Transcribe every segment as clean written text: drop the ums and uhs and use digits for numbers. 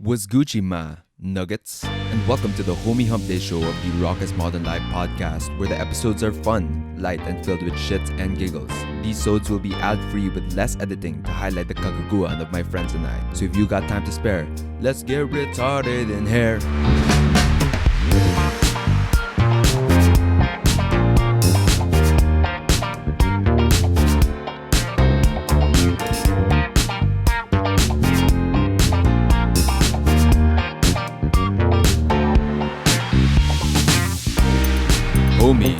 Was Gucci Ma Nuggets? And welcome to the Homie Humpday show of the Raucous Modern Life podcast, where the episodes are fun, light, and filled with shits and giggles. These sods will be ad-free with less editing to highlight the kagaguan of my friends and I. So if you got time to spare, let's get retarded in here. Homie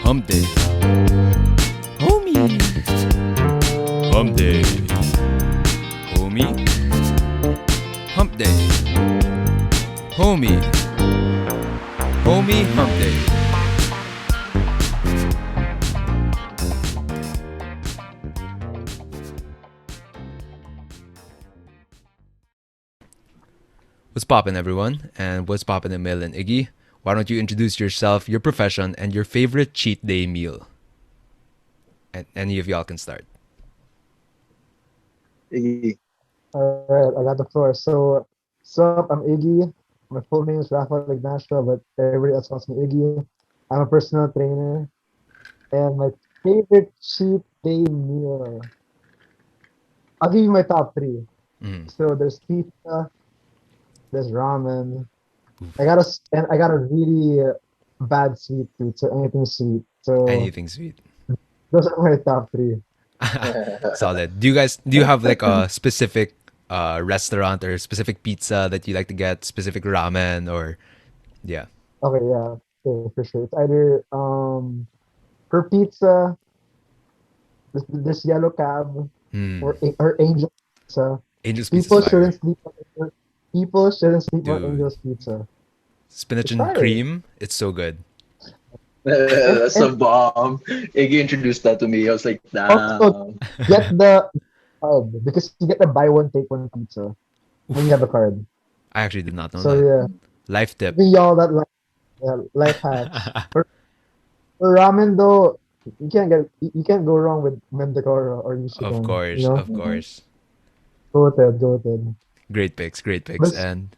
Humpday. Homie Humpday. Homie Humpday. Homie Humpday. What's poppin', everyone? And what's poppin', Emil and Iggy? Why don't you introduce yourself, your profession, and your favorite cheat day meal? And any of y'all can start. Iggy. Alright, I got the floor. So, sup, I'm Iggy. My full name is Raph Ignacio, but everybody else calls me Iggy. I'm a personal trainer. And my favorite cheat day meal. I'll give you my top three. Mm. So there's pizza, there's ramen. I got a really bad sweet tooth, so anything sweet. So Anything sweet. those are my top three. Solid. Do you have like a specific restaurant or specific pizza that you like to get, specific ramen or yeah. Okay, yeah, okay, for sure. It's either for pizza, this yellow cab Mm. or Angel Pizza. Angel's Pizza People is shouldn't fire. sleep on people shouldn't sleep on Dude. Angel's Pizza. Spinach It's and fire. cream, it's so good. That's a bomb. Iggy introduced that to me. I was like, Also, damn. get the card because you get the buy one take one pizza when you have a card. I actually did not know So that. yeah, Life tip. giving y'all that life hacks. For ramen though, you can't go wrong with Mendocoro or Of Nishigan. course, You know, of course. go ahead. Great picks. But And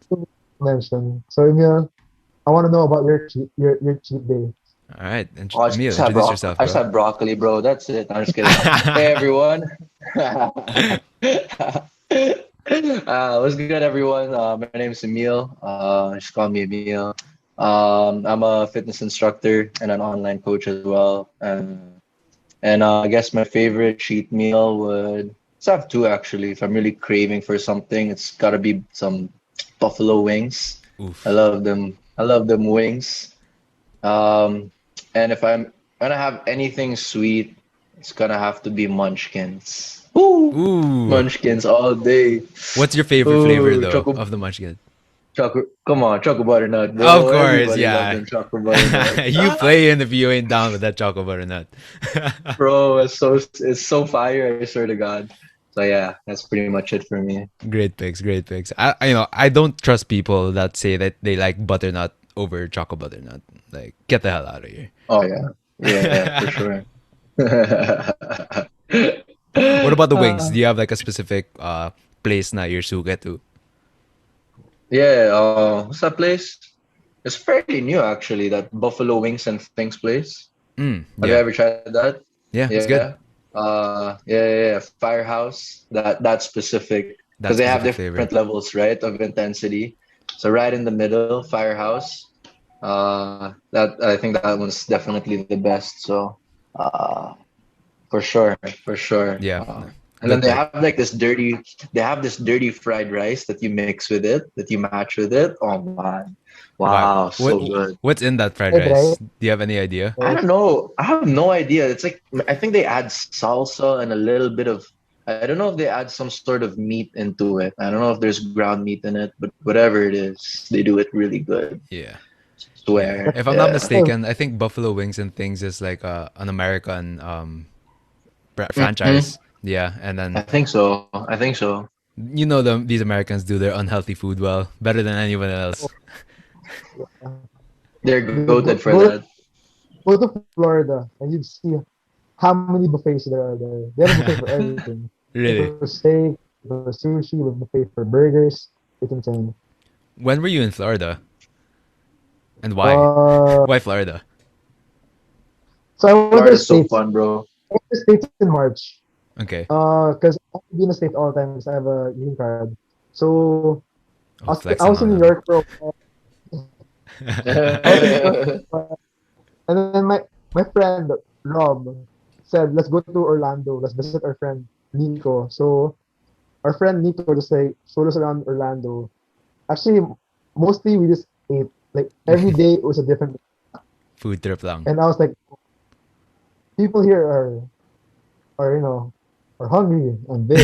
to mention, so Emil, I want to know about your cheat day. all right, Oh, Emil, introduce yourself, I just bro. had broccoli, bro. That's it. I'm just kidding. Hey, everyone. What's good, everyone? My name is Emil. Just call me Emil. I'm a fitness instructor and an online coach as well. And I guess my favorite cheat meal would so I have two actually. If I'm really craving for something, it's gotta be some buffalo wings. I Oof. love them. I love them wings. Um, and if I'm gonna have anything sweet, it's gonna have to be munchkins. Ooh, Ooh. munchkins all day. What's your favorite flavor Ooh, though of the munchkin? chocolate. Come on, chocolate butternut, Of bro. course, Everybody loves yeah. them chocolate butternut. You play in if you ain't down with that chocolate butternut. Bro, it's so fire. I swear to God. So yeah, that's pretty much it for me. Great picks. I don't trust people that say that they like butternut over chocolate butternut. Like, get the hell out of here. Oh yeah, yeah, for sure. What about the wings? Do you have like a specific place na you're suka to? Yeah, what's that place? It's fairly new actually, that Buffalo Wings and Things place. Have you Yeah. ever tried that? Yeah, it's good. Yeah. Yeah. Firehouse. That specific That because they have specific different flavor. levels, right, of intensity. So right in the middle, Firehouse. That I think that one's definitely the best. So, uh, for sure, for sure. Yeah. And then Good pick. they have this dirty fried rice that you mix with it, that you match with it. Oh man, Wow. wow, so good. What's in that fried Fried rice? rice. Do you have any idea? I don't know. I have no idea. It's like I think they add salsa and a little bit of. I don't know if they add some sort of meat into it. I don't know if there's ground meat in it, but whatever it is, they do it really good. Yeah. Yeah. Swear. If I'm not Yeah. mistaken, I think Buffalo Wings and Things is like an American Mhm. franchise. Yeah, and I then think so. I think so. you know these Americans do their unhealthy food well, better than anyone else. They're Go, goated go, for go, that. go to Florida and you'd see how many buffets there are there. They have a buffet for everything. Really? For steak, for sushi, we pay for burgers. It's insane. When were you in Florida? And why? Uh, Why Florida? so I went to the Florida's so States. fun, bro. I went to the States in March. Okay. Because I have to be in the States all the time because I have a green card. So Oh, I flexing was in on New them. York for a while. I was in New York for a while. And then my friend Rob said, "Let's go to Orlando. Let's visit our friend Nico." So our friend Nico just like showed us around Orlando. Actually, mostly we just ate. Like every day it was a different. Food trip lang. And I was like, people here are are hungry and big.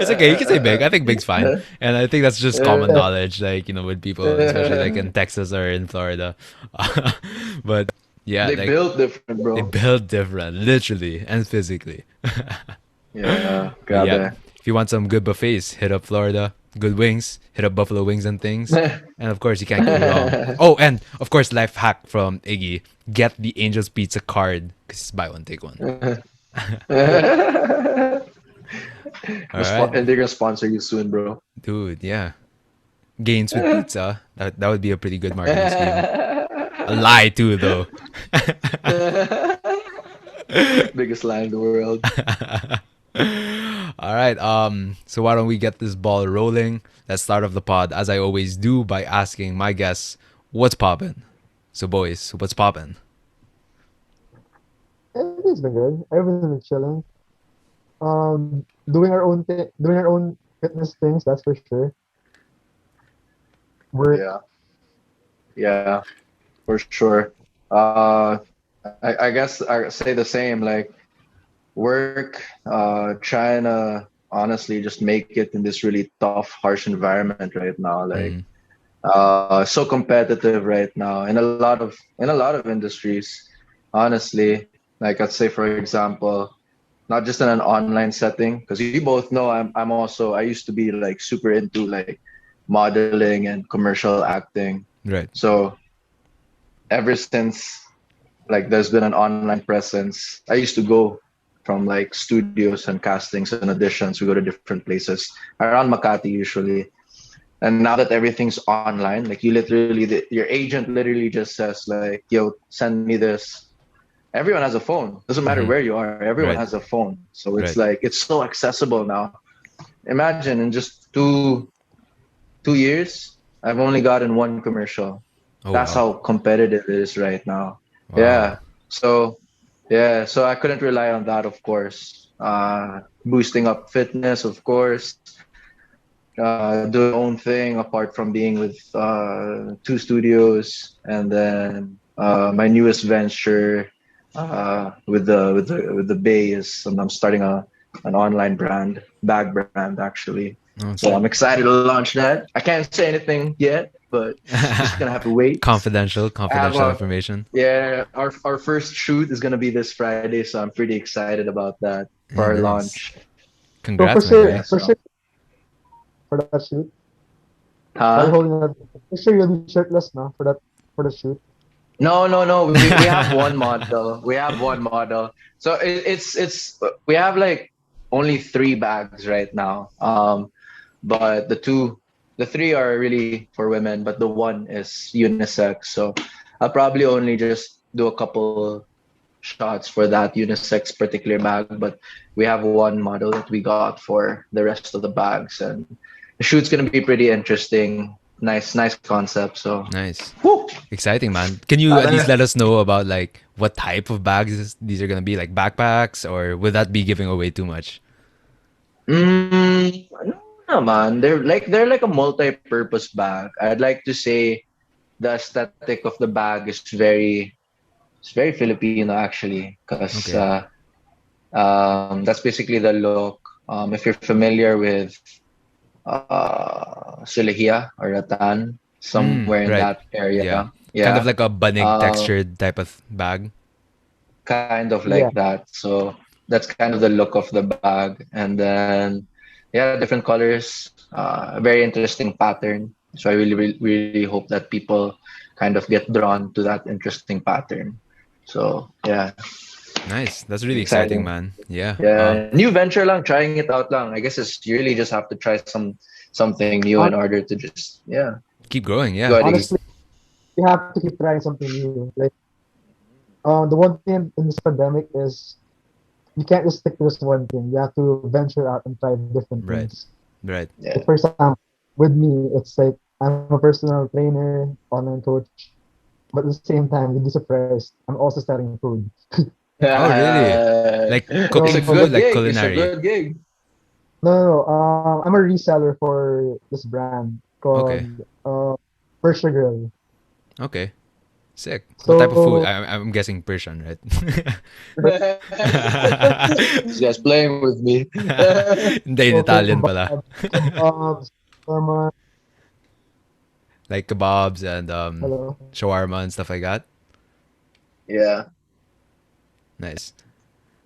It's okay. You can say big. I think big's fine. And I think that's just common Yeah, knowledge, like, with people, especially like in Texas or in Florida. But yeah, They like built different, they bro. build different, literally and physically. Yeah, But yeah, grabe. if you want some good buffets, hit up Florida. Good wings, hit up Buffalo Wings and things. And of course, you can't go wrong. Oh, and of course, life hack from Iggy: get the Angel's Pizza card because it's buy one take one. All right, And they're gonna sponsor you soon, bro. dude. Yeah, gains with pizza. That would be a pretty good marketing scheme. A lie too, though. Biggest lie in the world. All right. So why don't we get this ball rolling? Let's start off the pod as I always do by asking my guests, "What's poppin'?" So boys, what's poppin'? everything's been good. Everything's been chilling. Doing our own fitness things. That's for sure. Work. Yeah, yeah, for sure. Uh, I guess I say the same. Like work, trying to honestly just make it in this really tough, harsh environment right now. Like, Mm, so competitive right now in a lot of industries. Honestly, like I'd say, for example, not just in an online setting, because you both know I used to be like super into like modeling and commercial acting. right. So ever since like there's been an online presence. I used to go from like studios and castings and auditions. We go to different places around Makati usually. And now that everything's online, like your agent literally just says like, "Yo, send me this." Everyone has a phone. Doesn't matter Mm-hmm. where you are. Everyone Right. has a phone. So it's Right. like it's so accessible now. Imagine in just two years, I've only gotten one commercial. Oh That's wow. how competitive it is right now. Wow. Yeah. So yeah, so I couldn't rely on that, of course. Boosting up fitness, of course. Doing my own thing apart from being with two studios, and then my newest venture with the Bay is I'm starting an online bag brand actually. So I'm Okay. excited to launch that. I can't say anything yet, but just gonna have to wait. confidential, I have confidential a information. Yeah, our first shoot is gonna be this Friday, so I'm pretty excited about that for Yeah, our nice. launch. So Congrats, my guy. for So, sure, for that shoot, while you're huh? holding that, for sure you'll be shirtless now for the shoot. No, no, no. We have one model. We have one model. So it's we have like only three bags right now. But the three are really for women, but the one is unisex. So I'll probably only just do a couple shots for that unisex particular bag. But we have one model that we got for the rest of the bags, and the shoot's gonna be pretty interesting. Nice concept. So, Nice. whew, Exciting, man. Can you at least let us know about like what type of bags these are gonna be? Like backpacks, or would that be giving away too much? No naman. They're like a multi-purpose bag. I'd like to say the aesthetic of the bag is very Filipino actually, because Okay. that's basically the look. If you're familiar with Sulehia or Ratan, somewhere in Right. that area, Yeah. Kind yeah, of like a banig uh, textured type of bag. kind of Yeah. like that. So that's kind of the look of the bag, and then yeah, different colors, very interesting pattern. So I really hope that people kind of get drawn to that interesting pattern. So yeah. Nice. That's really exciting, Exciting. man. Yeah. Yeah, new venture lang, trying it out lang. I guess it's you really just have to try something new in Hon- order to just yeah. Keep growing. Go Yeah. ahead, Iggy. Because Honestly, you have to keep trying something new. Like, the one thing in this pandemic is you can't just stick to this one thing. You have to venture out and try different right, things. right. Like, Yeah. for example, with me, it's like I'm a personal trainer, online coach, but at the same time, you'd be surprised. I'm also selling food. Oh, really? Like It's a cooking So, food, good like gig. It's a culinary. good gig. no, no, no. I'm a reseller for this brand Okay. called Persia Grill. Okay. Sick. What type of food? So, I'm guessing Persian, right? This guy's playing with me. Hindi, in so Italian pala. kebabs, shawarma, Like kebabs and hello. shawarma and stuff like that. Yeah, Nice.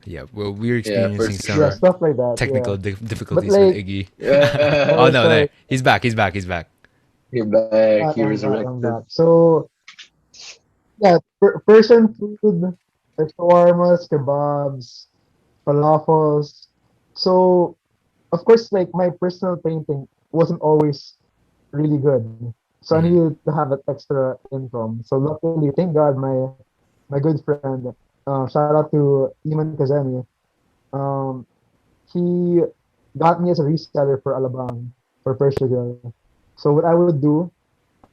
Yeah, well, we're yeah, for experiencing Yeah, some sure. stuff like that. technical Yeah, but difficulties with like, Iggy. Oh Yeah, no, there. sorry, He's back. He's back. He's back. you're back. back, He I'm back, I'm resurrected. back. So, yeah, Persian food, like shawarmas, kebabs, falafels. So, of course, like my personal painting wasn't always really good. So I Mhm. needed to have that extra income. So luckily, thank God, my good friend, shout out to Iman Kazemi, um, he got me as a reseller for Alabang for Persia Girl. So what I would do,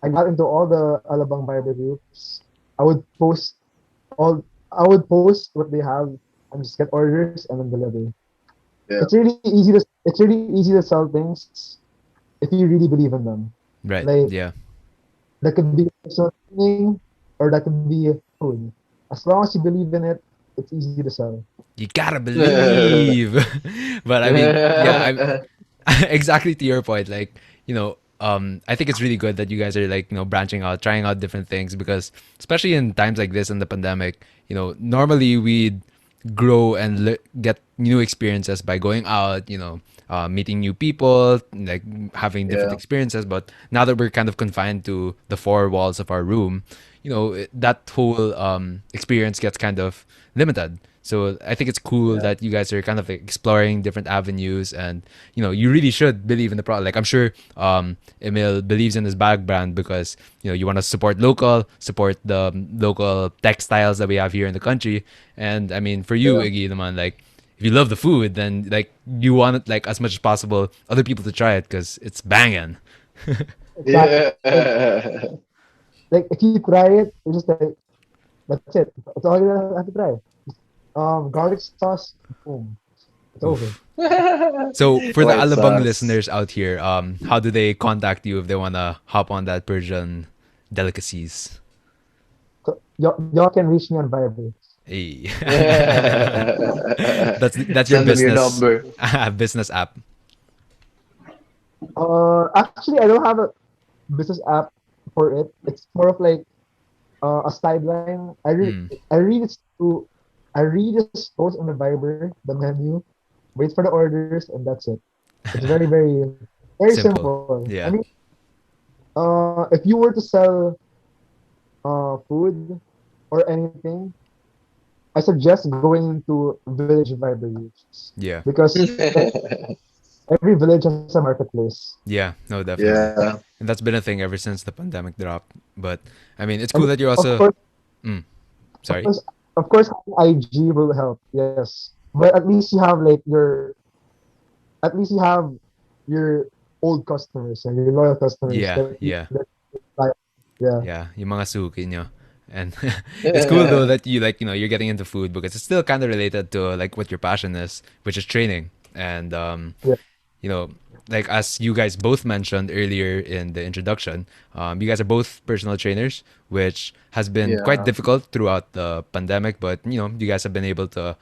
I got into all the Alabang Bible groups. I would post all, I would post what they have and just get orders and then deliver. Yeah, It's really easy to sell things if you really believe in them. Right. Like Yeah. that could be personal training or that could be food. As long as you believe in it, it's easy to sell. You gotta yeah, believe. But I mean, yeah, I'm exactly to your point. Like, I think it's really good that you guys are like, branching out, trying out different things because especially in times like this in the pandemic, normally we'd grow and get new experiences by going out, meeting new people, like having different yeah, experiences. But now that we're kind of confined to the four walls of our room, that whole experience gets kind of limited. So I think it's cool that you guys are kind of like exploring different avenues, and you really should believe in the product. Like I'm sure Emil believes in his bag brand because you want to support local, support the local textiles that we have here in the country. And I mean, for you, yeah, Iggy, naman, like if you love the food, then like you want it like as much as possible other people to try it because it's banging. Exactly. yeah. Like if you try it, you're just like that's it. That's all you have to try. Garlic sauce, boom, it's over. Oof. So for the White Alabang sauce. listeners out here, how do they contact you if they wanna hop on that Persian delicacies? So y'all can reach me on Viber. Hey. Yeah. that's your Send them your business number. business app. Actually, I don't have a business app for it. It's more of like a sideline. Mm, I read it to I read just post on the Viber, the menu, wait for the orders, and that's it. It's very simple. simple. I mean, Yeah. if you were to sell food or anything, I suggest going into village Viber groups Yeah. because every village has a marketplace. Yeah. No, definitely. Yeah. And that's been a thing ever since the pandemic dropped. But I mean, it's And cool that you're of also. course, Mm, of sorry. course, of course, IG will help. Yes, but at least you have at least you have your old customers and your loyal customers Yeah. Yeah. that like, yeah, Yeah, yung mga suki nyo. And it's cool though that you like, you're getting into food because it's still kind of related to like what your passion is, which is training. And yeah, you know, like as you guys both mentioned earlier in the introduction, you guys are both personal trainers, which has been quite Yeah. difficult throughout the pandemic, but you guys have been able to,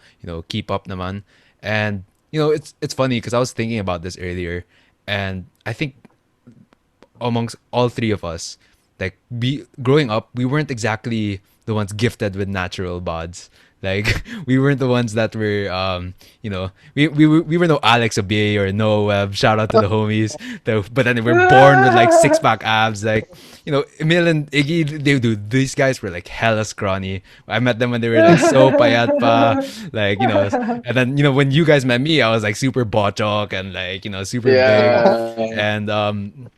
keep up naman. And it's funny because I was thinking about this earlier, and I think amongst all three of us, like we growing up, we weren't exactly the ones gifted with natural bods. Like we weren't the ones that were we were no Alex Obey or no Web. Shout out to the homies. But then they were born with like six pack abs. Like Emil and Iggy, these guys were like hella scrawny. I met them when they were like so payat pa, like and then when you guys met me, I was like super bochok and like super big, Yeah. and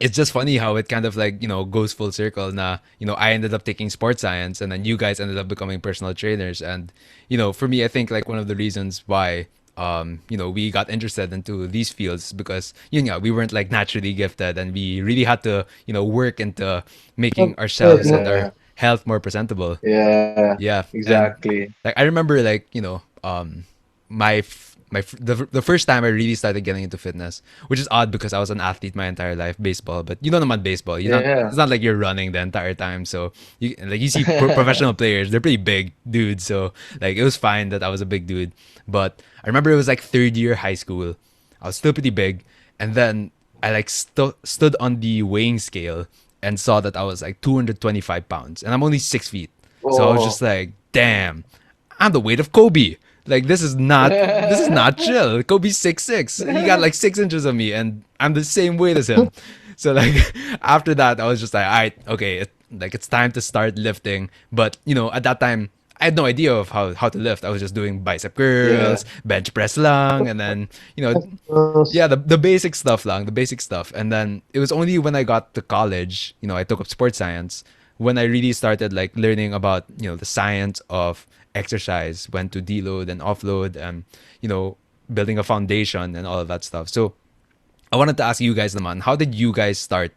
it's just funny how it kind of like goes full circle. Nah, I ended up taking sports science, and then you guys ended up becoming personal trainers. And for me, I think like one of the reasons why we got interested into these fields because we weren't like naturally gifted, and we really had to work into making ourselves and our Yeah. health more presentable. Yeah. Yeah, and Exactly. like I remember like my the first time I really started getting into fitness, which is odd because I was an athlete my entire life, baseball. But naman baseball, it's Yeah. not like you're running the entire time. So you see professional players, they're pretty big dudes. So like it was fine that I was a big dude. But I remember it was like third year high school. I was still pretty big, and then I like stood on the weighing scale and saw that I was like 225 pounds, and I'm only 6 feet. So I was just Oh. like, damn, I'm the weight of Kobe. Like this is not chill. Kobe's 6'6". He got like 6 inches of me, and I'm the same weight as him. So like after that, I was just like, all right, okay, it's time to start lifting. But at that time, I had no idea of how to lift. I was just doing bicep Yeah. curls, bench press lang, and then yeah, Those the basic stuff lang, the basic stuff. And then it was only when I got to college, I took up sports science, when I really started like learning about, the science of exercise, when to deload and offload, and, building a foundation and all of that stuff. So I wanted to ask you guys, naman, how did you guys start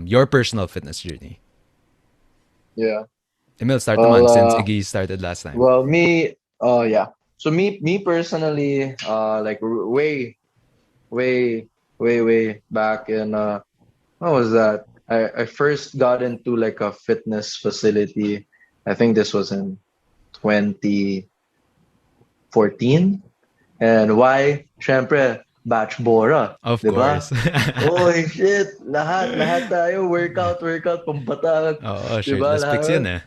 your personal fitness journey? Yeah. Emil, start Well, naman since Iggy started last time. well, me, yeah. So me personally, like way, way back in, what was that? I first got into like a fitness facility. I think this was in 2014. And why? Syempre, batch Bora, Of 'di ba? course. Oy, shit, lahat tayo workout pambata, Oo, 'di ba? shirtless pics yun Lahat. eh.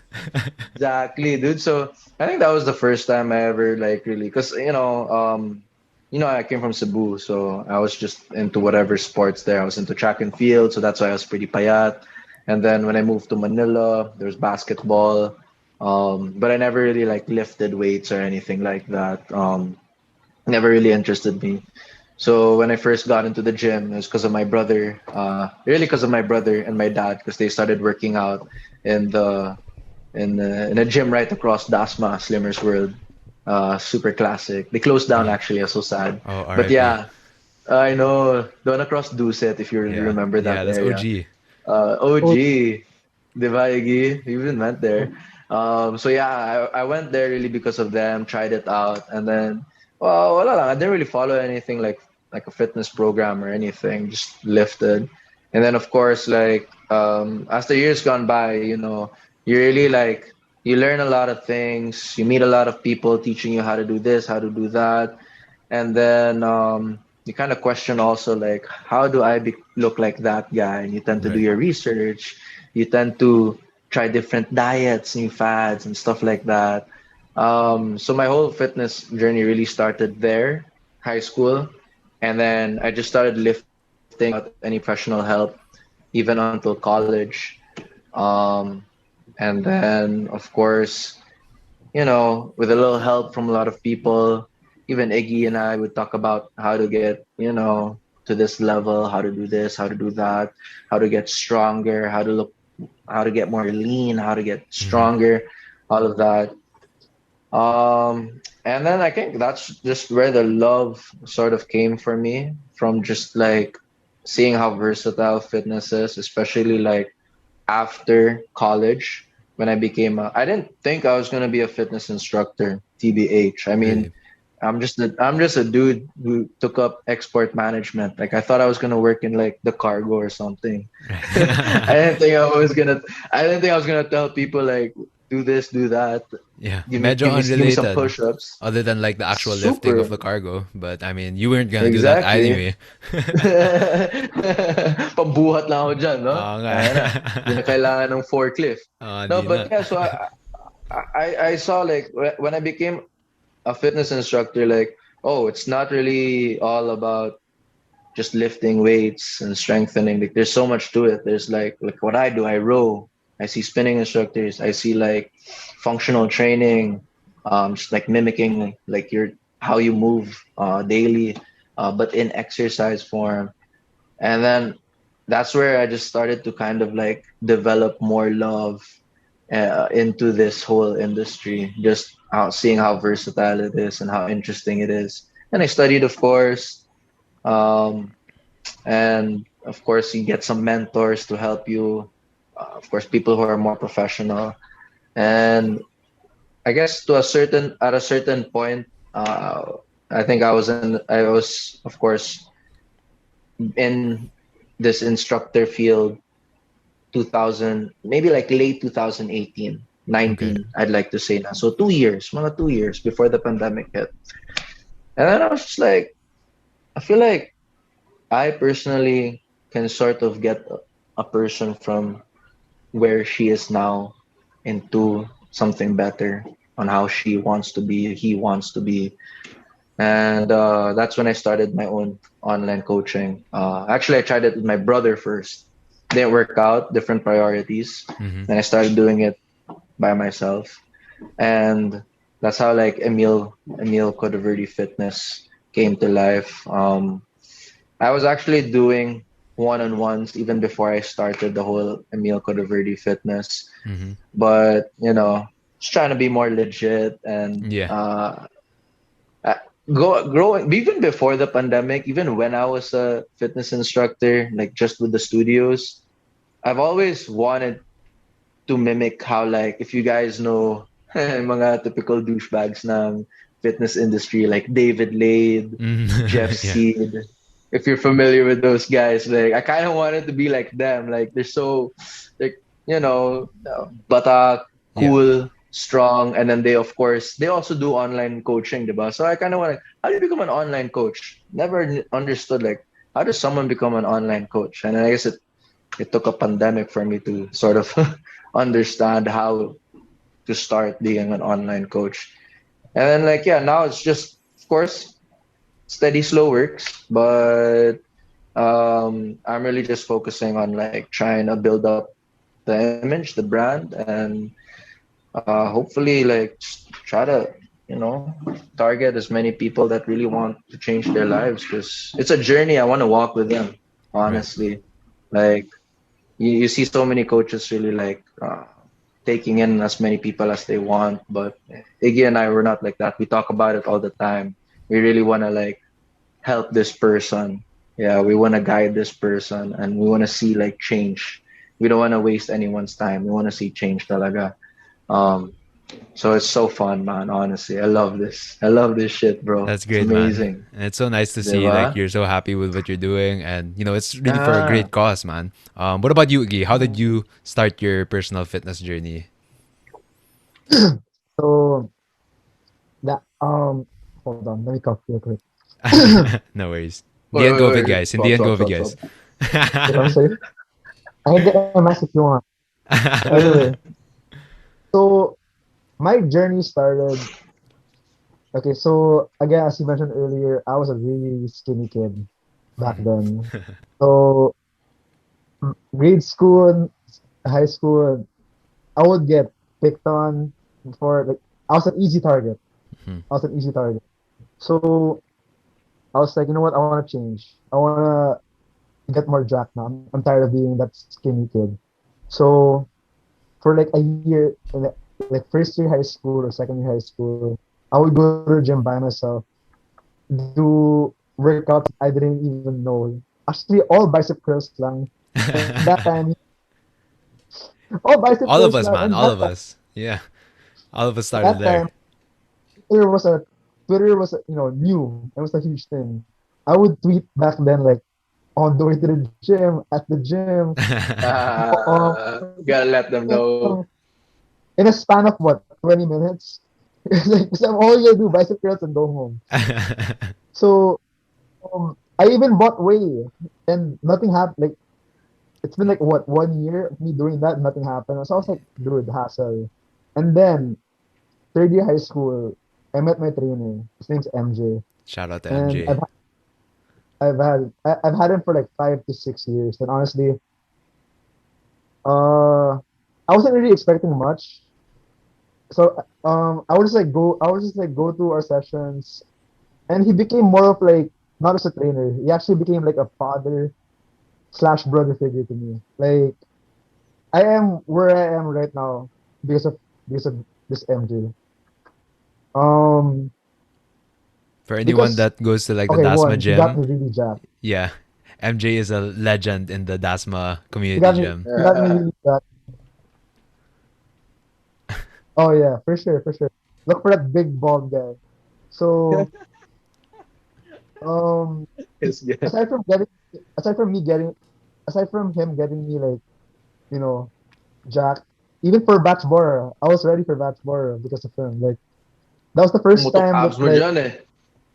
Exactly, dude. So I think that was the first time I ever like really, because I came from Cebu, so I was just into whatever sports there. I was into track and field, so that's why I was pretty payat. And then when I moved to Manila, there was basketball, but I never really like lifted weights or anything like that. Never really interested me. So when I first got into the gym, it was because of my brother, really because of my brother and my dad, because they started working out in the in a gym right across Dasma, Slimmer's World. Super classic. They closed down Mhm. actually. I was so sad. Oh, But RIP. yeah, I know. The one across Duset, if you Yeah, remember that yeah, that's area. OG. OG, oh, Diba, Iggy? You even went there. So yeah, I went there really because of them. Tried it out, and then well, wala lang. I didn't really follow anything like a fitness program or anything. Just lifted, and then of course as the years gone by, you really you learn a lot of things. You meet a lot of people teaching you how to do this, how to do that, and then you kind of question also like how do look like that guy, and you tend to do Right. your research, you tend to try different diets, new fads and stuff like that. So my whole fitness journey really started there, high school, and then I just started lifting without any professional help even until college. um, and then of course, with a little help from a lot of people, even Iggy and I would talk about how to get, to this level, how to do this, how to do that, how to get stronger, how to get more lean, how to get Hmm. stronger, all of that. And then I think that's just where the love sort of came for me, from just like seeing how versatile fitness is, especially like after college when I didn't think I was gonna be a fitness instructor, TBH. I mean, Really. I'm just a dude who took up export management. Like I thought I was gonna work in like the cargo or something. I didn't think I didn't think I was gonna tell people like do this, do that. Yeah, Give medyo me some unrelated. push-ups. Other than like the actual lifting of Super. the cargo. But I mean, you weren't gonna do that Exactly. anyway. Pambuhat lang ako dyan, no? Oo nga. Kaya na. Hindi na kailangan ng forklift. Oo, No, di na. but yeah, so I saw like when I became a fitness instructor, like, oh, it's not really all about just lifting weights and strengthening. Like there's so much to it. There's like what I do, I row. I see spinning instructors. I see like functional training, just like mimicking like your how you move daily, but in exercise form. And then that's where I just started to kind of like develop more love into this whole industry, just seeing how versatile it is and how interesting it is. And I studied, of course, um, and of course you get some mentors to help you. Of course, people who are more professional, and I guess to a certain at a certain point, I think I was of course in this instructor field 2000, maybe like late 2018, Okay. 19, I'd like to say now. So 2 years, mga 2 years before the pandemic hit. And then I was just like, I feel like I personally can sort of get a person from where she is now into something better on how she wants to be, he wants to be. And that's when I started my own online coaching. Actually, I tried it with my brother first. Didn't work out, different priorities. Mm-hmm. Then I started doing it by myself. And that's how like Emil Khodaverdi Fitness came to life. I was actually doing one-on-ones even before I started the whole Emil Khodaverdi Fitness. Mm-hmm. But just trying to be more legit and Yeah. uh, go growing even before the pandemic, even when I was a fitness instructor, like just with the studios, I've always wanted to mimic how like if you guys know mga typical douchebags ng fitness industry like David Lade, Jeff Mm-hmm. Yeah. Seed. If you're familiar with those guys, like I kind of wanted to be like them. Like they're so like bata, Yeah. cool, strong, and then they of course they also do online coaching, diba? So I kind of want to how do you become an online coach? Never understood like how does someone become an online coach? And I guess it took a pandemic for me to sort of understand how to start being an online coach. And then like yeah, now it's just of course steady slow works, but I'm really just focusing on like trying to build up the image, the brand, and hopefully like try to target as many people that really want to change their lives because it's a journey. I want to walk with them, Right. honestly. Like you see so many coaches really like taking in as many people as they want, but Iggy and I were not like that. We talk about it all the time. We really want to like help this person. Yeah, we want to guide this person and we want to see like change. We don't want to waste anyone's time. We want to see change talaga. Um, so it's so fun, man. Honestly, I love this. I love this shit, bro. That's It's great, man. amazing. And it's so nice to see like Diba? you're so happy with what you're doing, and it's really for a Ah, great cause, man. What about you, Iggy? How did you start your personal fitness journey? So that hold on, let me cough real quick. No worries. wait, Hindi yan wait, COVID, wait. guys. Hindi Swab, yan swab, COVID, swab, guys. swab. I'm sorry. I can get a mask if you want. But anyway, so my journey started. Okay, so again, as you mentioned earlier, I was a really skinny kid back Mhm. then. So grade school, high school, I would get picked on for like I was an easy target. Mhm. I was an easy target. So I was like, you know what? I want to change. I want to get more jacked now. I'm tired of being that skinny kid. So for like a year, like first year high school or second year high school, I would go to the gym by myself, do workouts I didn't even know. Actually, all bicep curls lang. And that time, all bicep All of curls us, lang. man. All of us. Yeah. All of us started That there. time, Twitter was a Twitter was new. It was a huge thing. I would tweet back then like on the way to the gym, at the gym, Gotta let them know. um, in a span of what 20 minutes. It's like, 'cause I'm all gonna do bicep curls and go home. So I even bought whey and nothing happened. Like it's been like what 1 year of me doing that, nothing happened. So I was like, dude, hassle. And then third year high school, I met my trainer. His name's MJ, Shout out to and MJ. I've had him for like 5 to 6 years. And honestly, uh, I wasn't really expecting much. So I would just like go through our sessions, and he became more of like not as a trainer. He actually became like a father slash brother figure to me. Like I am where I am right now because of because of this MJ. Um, For anyone because that goes to like the okay, Dasma one, he got gym, me really jacked. yeah, MJ is a legend in the Dasma He community got me gym. he got me really jacked. Oh yeah, for sure, for sure. Look for that big bald guy. So um, It's good. aside from getting aside from me getting aside from him getting me like you know jacked, even for batch borer, I was ready for batch borer because of him. Like that was the first Pumutok time that abs mo like dyan eh.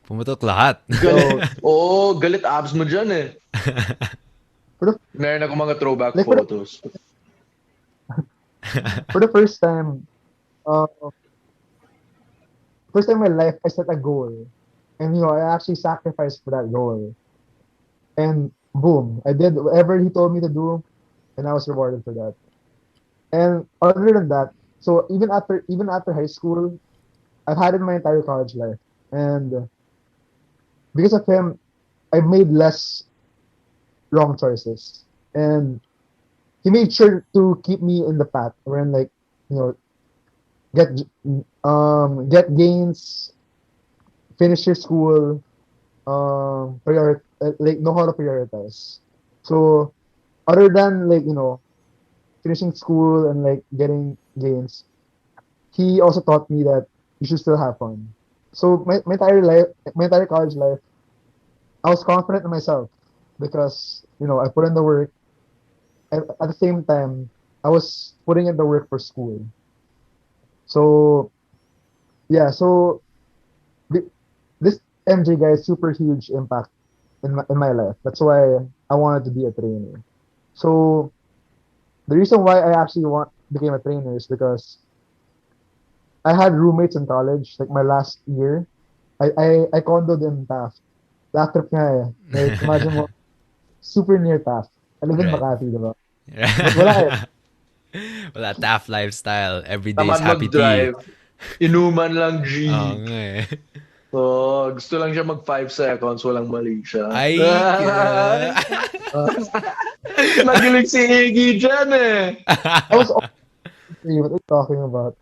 Pumutok lahat. Galit. yo Oo, galit abs mo dyan eh. for the Meron ako mga throwback like photos. for the uh first time in my life I set a goal, and I actually sacrificed for that goal, and boom, I did whatever he told me to do, and I was rewarded for that. And other than that, so even after high school, I've had it my entire college life, and because of him, I made less wrong choices, and he made sure to keep me in the path when like you know get get gains, finish your school, like know how to prioritize. So other than like finishing school and like getting gains, he also taught me that you should still have fun. So my entire college life, I was confident in myself because I put in the work, and at the same time I was putting in the work for school. So yeah, so th- this MJ guy is super huge impact in my life. That's why I wanted to be a trainer. So the reason why I actually want became a trainer is because I had roommates in college, like my last year. I condoed in Taft. Taft trip nga eh. Like, imagine mo, super near Taft. I live in Right. Makati, diba? But wala eh. Wala, Taft lifestyle. Every day is Tamad happy tea. mag-drive. Inuman lang, G. Oo nga eh. So, gusto lang siya mag 5 seconds, walang mali siya. Ay, Uh, Nagilig si Iggy dyan eh. I was honestly, what are you talking about?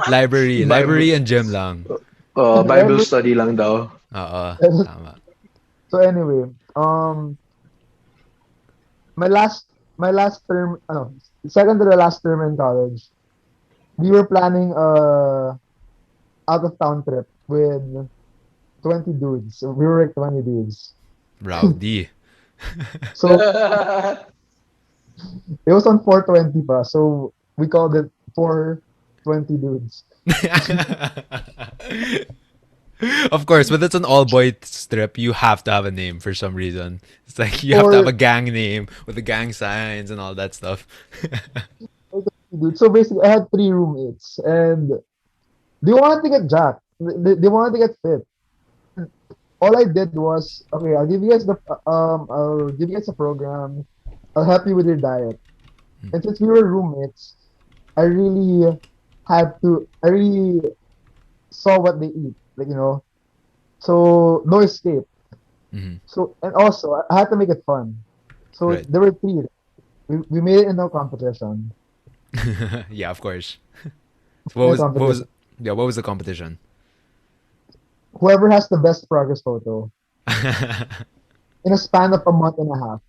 library. Bible, Library and gym lang. Bible study lang daw. Oo, tama. So anyway, my last my last term, second to the last term in college, we were planning a out of town trip with 20 dudes. So we were like 20 dudes. Rowdy. So it was on 420 pa. So we called it 420 dudes. Of course, when it's an all boy strip, you have to have a name for some reason. It's like you have to have Or a gang name with the gang signs and all that stuff. 420 dudes. So basically, I had three roommates, and they wanted to get jacked. They wanted to get fit. All I did was, okay, I'll give you guys a program. I'll help you with your diet. And since we were roommates, I really saw what they eat, like so no escape. Mhm. So and also I had to make it fun. So Right. there were three. We made it in a competition. Yeah, of course. In a What was competition. yeah, what was the competition? Whoever has the best progress photo in a span of a month and a half.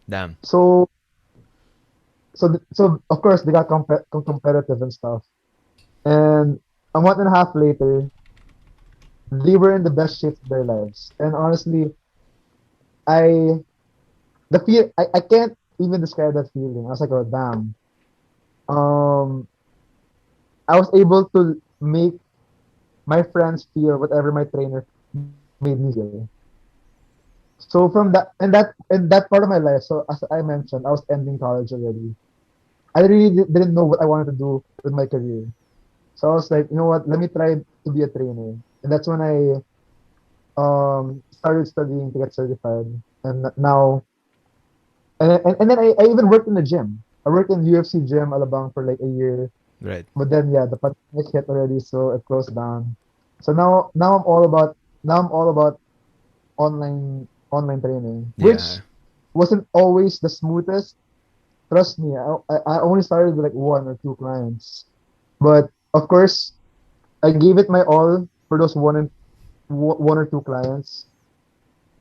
Damn. So so of course they got competitive and stuff. And a month and a half later, they were in the best shape of their lives. And honestly, I I can't even describe that feeling. I was like, oh damn. Um, I was able to make my friends feel whatever my trainer made me feel. So from that and that part of my life, so as I mentioned, I was ending college already. I really didn't know what I wanted to do with my career. So I was like, you know what? Let me try to be a trainer, and that's when I started studying to get certified, and now and then I even worked in the gym. I worked in UFC gym Alabang for like a year, Right. but then yeah, the pandemic hit already, so it closed down. So now I'm all about online training, Yeah. which wasn't always the smoothest. Trust me, I only started with like one or two clients, but of course I gave it my all for those one or two clients,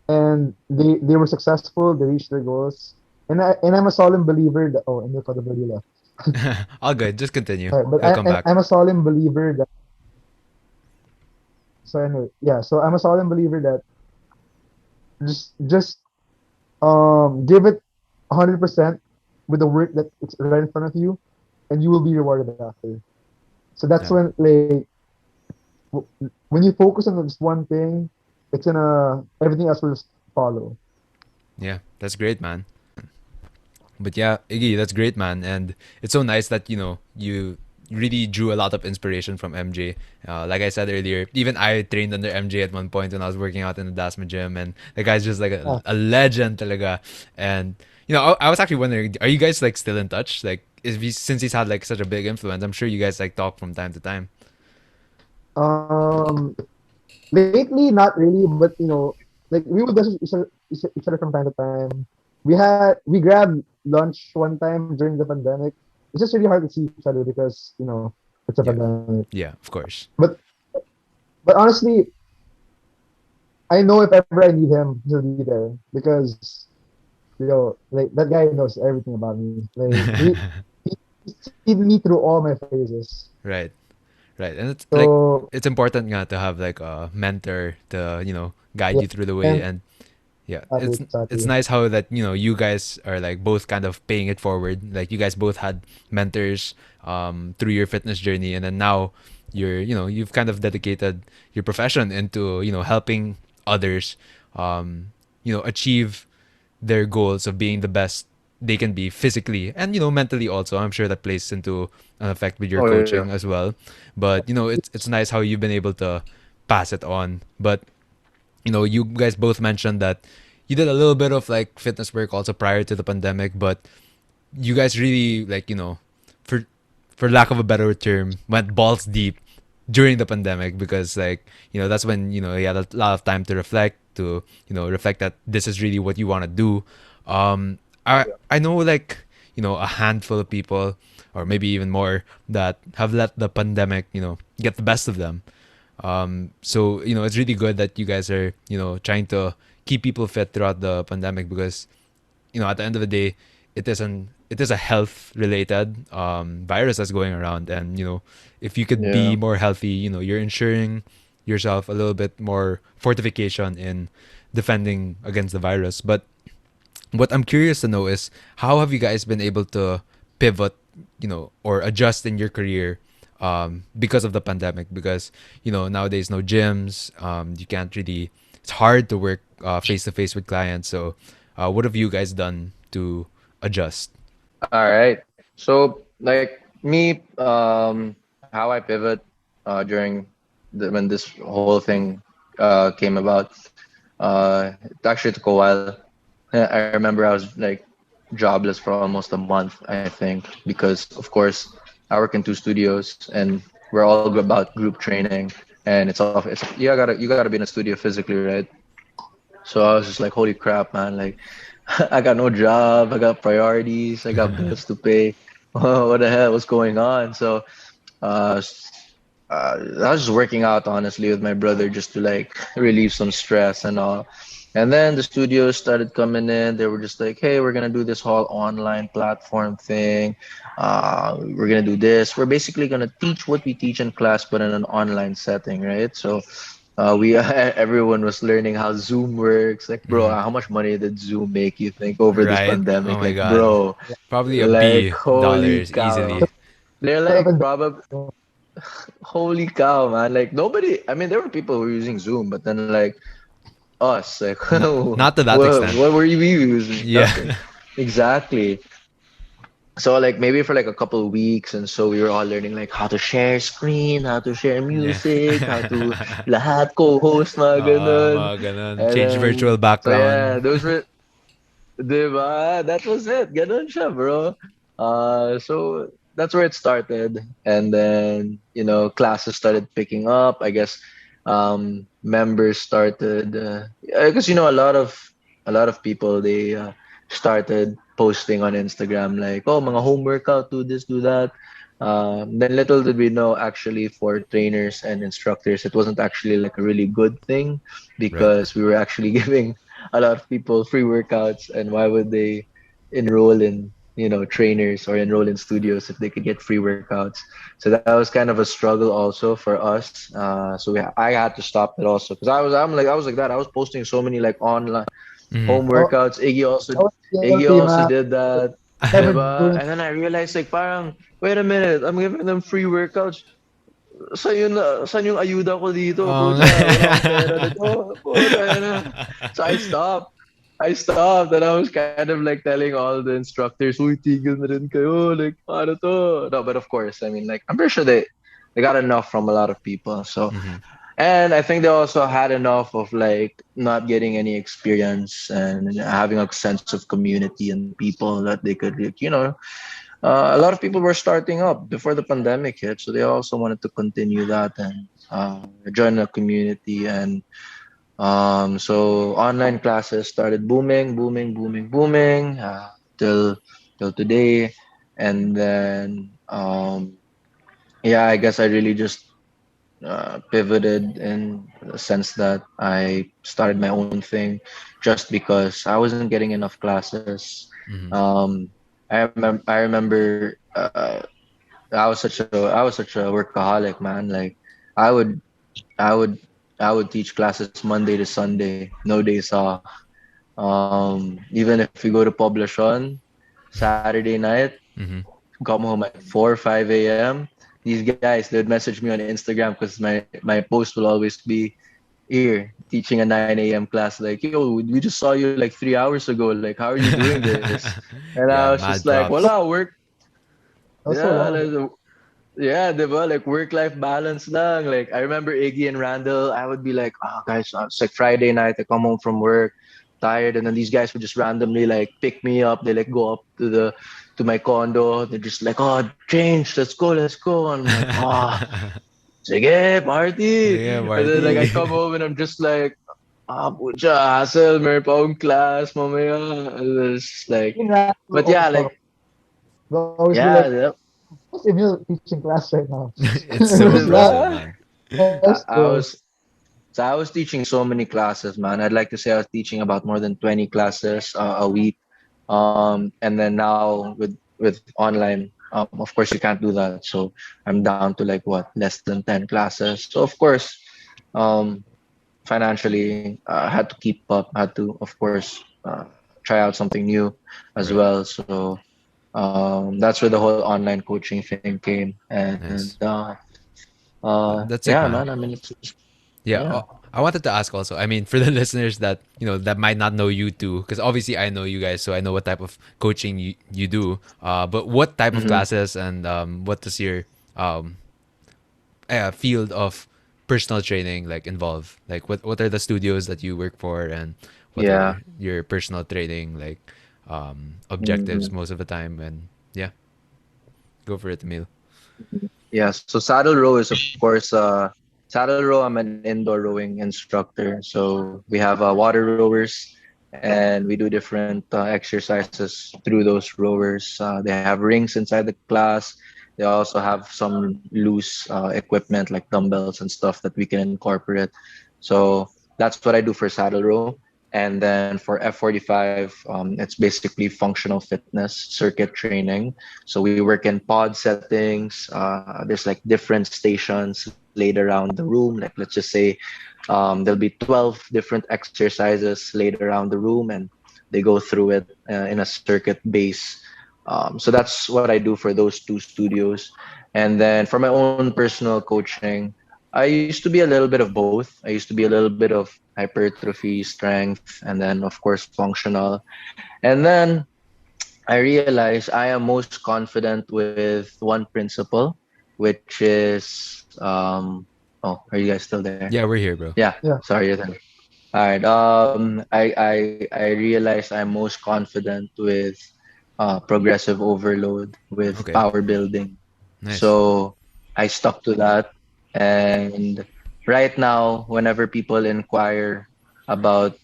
and they were successful. They reached their goals, and I'm a solemn believer that Emil Khodaverdi left. All good. Just continue. Sorry, but He'll come back. I'm a solemn believer that so anyway, yeah. So I'm a solemn believer that just give it 100% with the work that it's right in front of you, and you will be rewarded after. So that's Yeah. when like when you focus on this one thing, it's gonna everything else will just follow. Yeah. That's great, man. But yeah, Iggy, that's great, man. And it's so nice that, you really drew a lot of inspiration from MJ. Like I said earlier, even I trained under MJ at one point when I was working out in the Dasma gym. And the guy's just like Yeah. a legend talaga. And, I was actually wondering, are you guys like still in touch? Like, since he's had like such a big influence, I'm sure you guys like talk from time to time. Um, Lately, not really, but like we would message each other from time to time. We grabbed lunch one time during the pandemic. It's just really hard to see each other because it's a Yeah. pandemic. Yeah, of course. But honestly, I know if ever I need him, he'll be there because like that guy knows everything about me. Like he's seen me through all my phases. Right. Right. And it's like So it's important nga to have like a mentor to, guide yeah, you through the way. and And yeah, exactly, it's exactly. nice how that, you guys are like both kind of paying it forward. Like you guys both had mentors through your fitness journey, and then now you've kind of dedicated your profession into, helping others achieve their goals of being the best they can be physically and mentally also. I'm sure that plays into an effect with your Oh yeah. coaching as well. But it's nice how you've been able to pass it on. But you guys both mentioned that you did a little bit of like fitness work also prior to the pandemic, but you guys really like for lack of a better term went balls deep during the pandemic, because like that's when you had a lot of time to reflect, reflect that this is really what you want to do. I know like a handful of people, or maybe even more, that have let the pandemic get the best of them. So it's really good that you guys are trying to keep people fit throughout the pandemic, because at the end of the day, it is a health related virus that's going around. And if you could be Yeah. more healthy, you're ensuring yourself a little bit more fortification in defending against the virus. But what I'm curious to know is, how have you guys been able to pivot, or adjust in your career because of the pandemic? Because nowadays no gyms, you can't really. It's hard to work face to face with clients. So, what have you guys done to adjust? All right. So like me, how I pivot during when this whole thing came about. It actually took a while. I remember I was like jobless for almost a month, I think, because of course I work in two studios and we're all about group training, and you gotta be in a studio physically, right? So I was just like, holy crap, man! Like, I got no job, I got priorities, I got bills to pay. What the hell? What's going on? So uh, I was just working out honestly with my brother just to like relieve some stress and all. And then the studios started coming in. They were just like, "Hey, we're gonna do this whole online platform thing. We're gonna do this. We're basically gonna teach what we teach in class, but in an online setting, right?" So we everyone was learning how Zoom works. Like, bro, Hmm. how much money did Zoom make you think over this Right? Oh pandemic? my Like, god, bro, probably a like B holy dollars cow. easily. They're Lot of like probably investment. holy cow, man. Like nobody, I mean, there were people who were using Zoom, but then like us, like, Not what, to that extent. what were you using? Yeah. Nothing. Exactly. So like maybe for like a couple of weeks, and so we were all learning like how to share screen, how to share Yeah. music, how to lahat co-host mga ganun. Mga ganun. And Change then virtual so yeah, background. those were diba? That was it. Ganun siya, bro. So that's where it started. And then, classes started picking up. I guess members started because a lot of people they started posting on Instagram like, oh, mga home workout, do this, do that. Then little did we know actually for trainers and instructors, it wasn't actually like a really good thing Right. because we were actually giving a lot of people free workouts, and why would they enroll in trainers or enroll in studios if they could get free workouts? So that was kind of a struggle also for us. I had to stop it also because I was like that. I was posting so many like online Mm-hmm. home Oh, workouts. Iggy also I was Iggy guilty, also man. did that. Never Diba? doing. And then I realized like parang wait a minute, I'm giving them free workouts. Saan yung ayuda ko dito? Um, Pucha, wala akong pera nito. Puta na. So I stopped and I was kind of like telling all the instructors, uy, tigil na rin kayo. Like, ano to? No, but of course, I mean, like, I'm pretty sure they got enough from a lot of people. So, mhm. and I think they also had enough of like not getting any experience and having a sense of community and people that they could, like, a lot of people were starting up before the pandemic hit, so they also wanted to continue that and join a community. And so online classes started booming, booming, booming, booming till today. And then yeah, I guess I really just pivoted in the sense that I started my own thing just because I wasn't getting enough classes. Mhm. Um, I remember I was such a workaholic, man. Like I would I would I would teach classes Monday to Sunday, no days off. Even if we go to publishon Saturday night, Mhm. come home at 4 5 a.m. These guys they'd message me on Instagram because my post will always be here teaching a 9 a.m. class. Like, yo, we just saw you like 3 hours ago. Like, how are you doing this? And I was Yeah, just mad like, So, props. voila, work. so Yeah, long, bro. yeah, diba? Like work-life balance lang. Like I remember Iggy and Randall, I would be like, oh guys, it's like Friday night, I come home from work, tired, and then these guys would just randomly like pick me up. They like go up to my condo. They're just like, oh, change, let's go. And I'm like, oh, sige, party. Yeah, And then like I party. come home and I'm just like, pucha, hassle, meron pa akong class, mamaya. And it's just like, In Rap will but always yeah, talk. like, They'll always be like, yeah, what's Emil teaching class right now? It's so Who's that? impressive, diba? man. That's I true. was So I was teaching so many classes, man. I'd like to say I was teaching about more than 20 classes a week. And then now with online, of course you can't do that. So I'm down to like what less than 10 classes. So of course, um, financially, I had to keep up. Had to, of course, try out something new as Right. well. So that's where the whole online coaching thing came. And Nice. That's yeah, sick, man. man. I mean, Yeah. yeah. I wanted to ask also. I mean, for the listeners that that might not know you too, because obviously I know you guys, so I know what type of coaching you do. But what type of Mm-hmm. classes and what does your um field of personal training like involve? Like what are the studios that you work for, and what Yeah. are your personal training like objectives Mhm. most of the time? And yeah, go for it, Emil. Yeah, so Saddle Row is of course Saddle Row. I'm an indoor rowing instructor. So we have water rowers, and we do different exercises through those rowers. They have rings inside the class. They also have some loose equipment like dumbbells and stuff that we can incorporate. So that's what I do for Saddle Row. And then for F45, it's basically functional fitness circuit training. So we work in pod settings. There's like different stations laid around the room. Like let's just say there'll be 12 different exercises laid around the room, and they go through it in a circuit base. So that's what I do for those two studios. And then for my own personal coaching, I used to be a little bit of both. I used to be a little bit of hypertrophy, strength, and then of course functional. And then I realize I am most confident with one principle, which is oh, are you guys still there? Yeah, we're here, bro. Yeah, Yeah. sorry, you're there. All right. I realize I'm most confident with progressive overload with Okay. power building. Nice. So I stuck to that. And right now, whenever people inquire about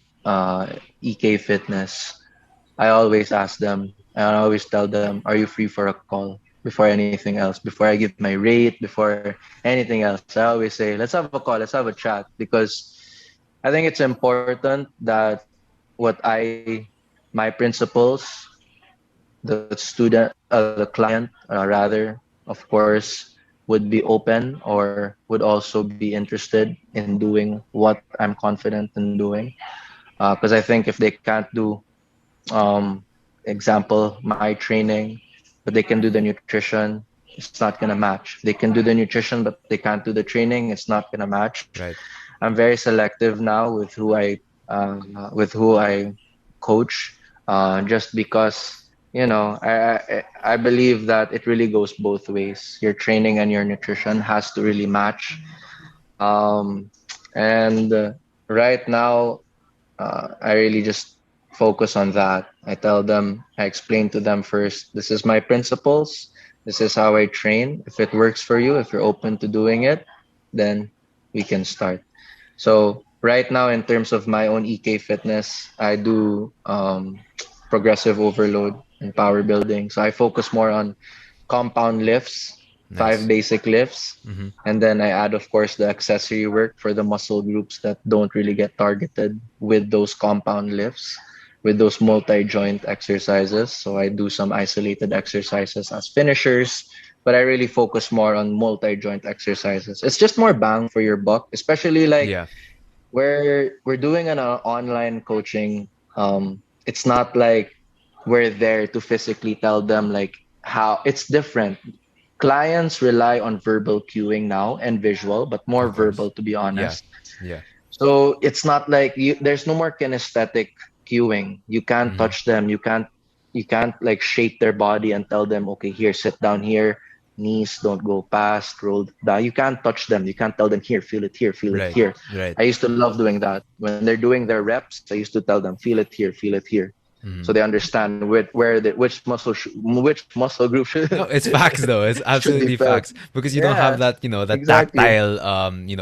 EK fitness, I always ask them, and I always tell them, "Are you free for a call?" Before anything else, before I give my rate, before anything else, I always say, "Let's have a call, let's have a chat," because I think it's important that what my principals, the student, the client, rather, of course, would be open or would also be interested in doing what I'm confident in doing. Because I think if they can't do, example, my training, but they can do the nutrition, it's not gonna match. They can do the nutrition, but they can't do the training, it's not gonna match. Right. I'm very selective now with who I coach, just because I believe that it really goes both ways. Your training and your nutrition has to really match. Um, and right now, I really just focus on that. I explain to them first, this is my principles, this is how I train. If it works for you, if you're open to doing it, then we can start. So right now, in terms of my own EK fitness, I do progressive overload and power building. So I focus more on compound lifts, five Nice. basic lifts, Mm-hmm. and then I add, of course, the accessory work for the muscle groups that don't really get targeted with those compound lifts, with those multi-joint exercises. So I do some isolated exercises as finishers, but I really focus more on multi-joint exercises. It's just more bang for your buck, especially like Yeah. we're doing an online coaching. It's not like we're there to physically tell them like how it's different. Clients rely on verbal cueing now and visual, but more Of course. verbal to be Yeah. honest. Yeah. So it's not like there's no more kinesthetic cueing. You can't Mm-hmm. touch them. You can't like shape their body and tell them, okay, here, sit down here, knees don't go past, roll down. You can't touch them. You can't tell them here, feel it Right. here. Right. I used to love doing that. When they're doing their reps, I used to tell them, feel it here. So Mm-hmm. they understand which muscle group should No, it's facts though. It's should be absolutely felt. facts because you don't have Yeah, that, that exactly. tactile,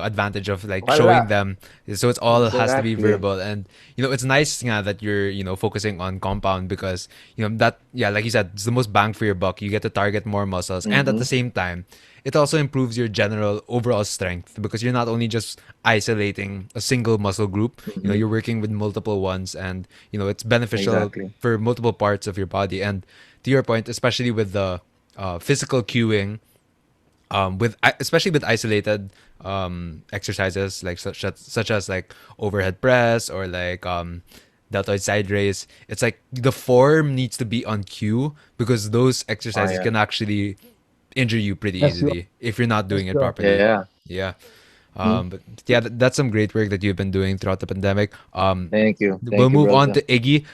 advantage of like showing Voila. them. So it's all has to be Exactly. verbal, and it's nice that you're focusing on compound because that, yeah, like you said, it's the most bang for your buck. You get to target more muscles, and at the Mm-hmm. same time, it also improves your general overall strength because you're not only just isolating a single muscle group. Mm-hmm. You're working with multiple ones, and it's beneficial Exactly. for multiple parts of your body. And to your point, especially with the physical cueing, especially with isolated exercises like such as like overhead press or like deltoid side raise, it's like the form needs to be on cue because those Oh exercises yeah. can actually injure you pretty Yes, you easily if you're not yes, doing it you properly. Yeah. Yeah. Mhm. But yeah, that's some great work that you've been doing throughout the pandemic. Thank you. We'll Thank you, move on brother. to Iggy.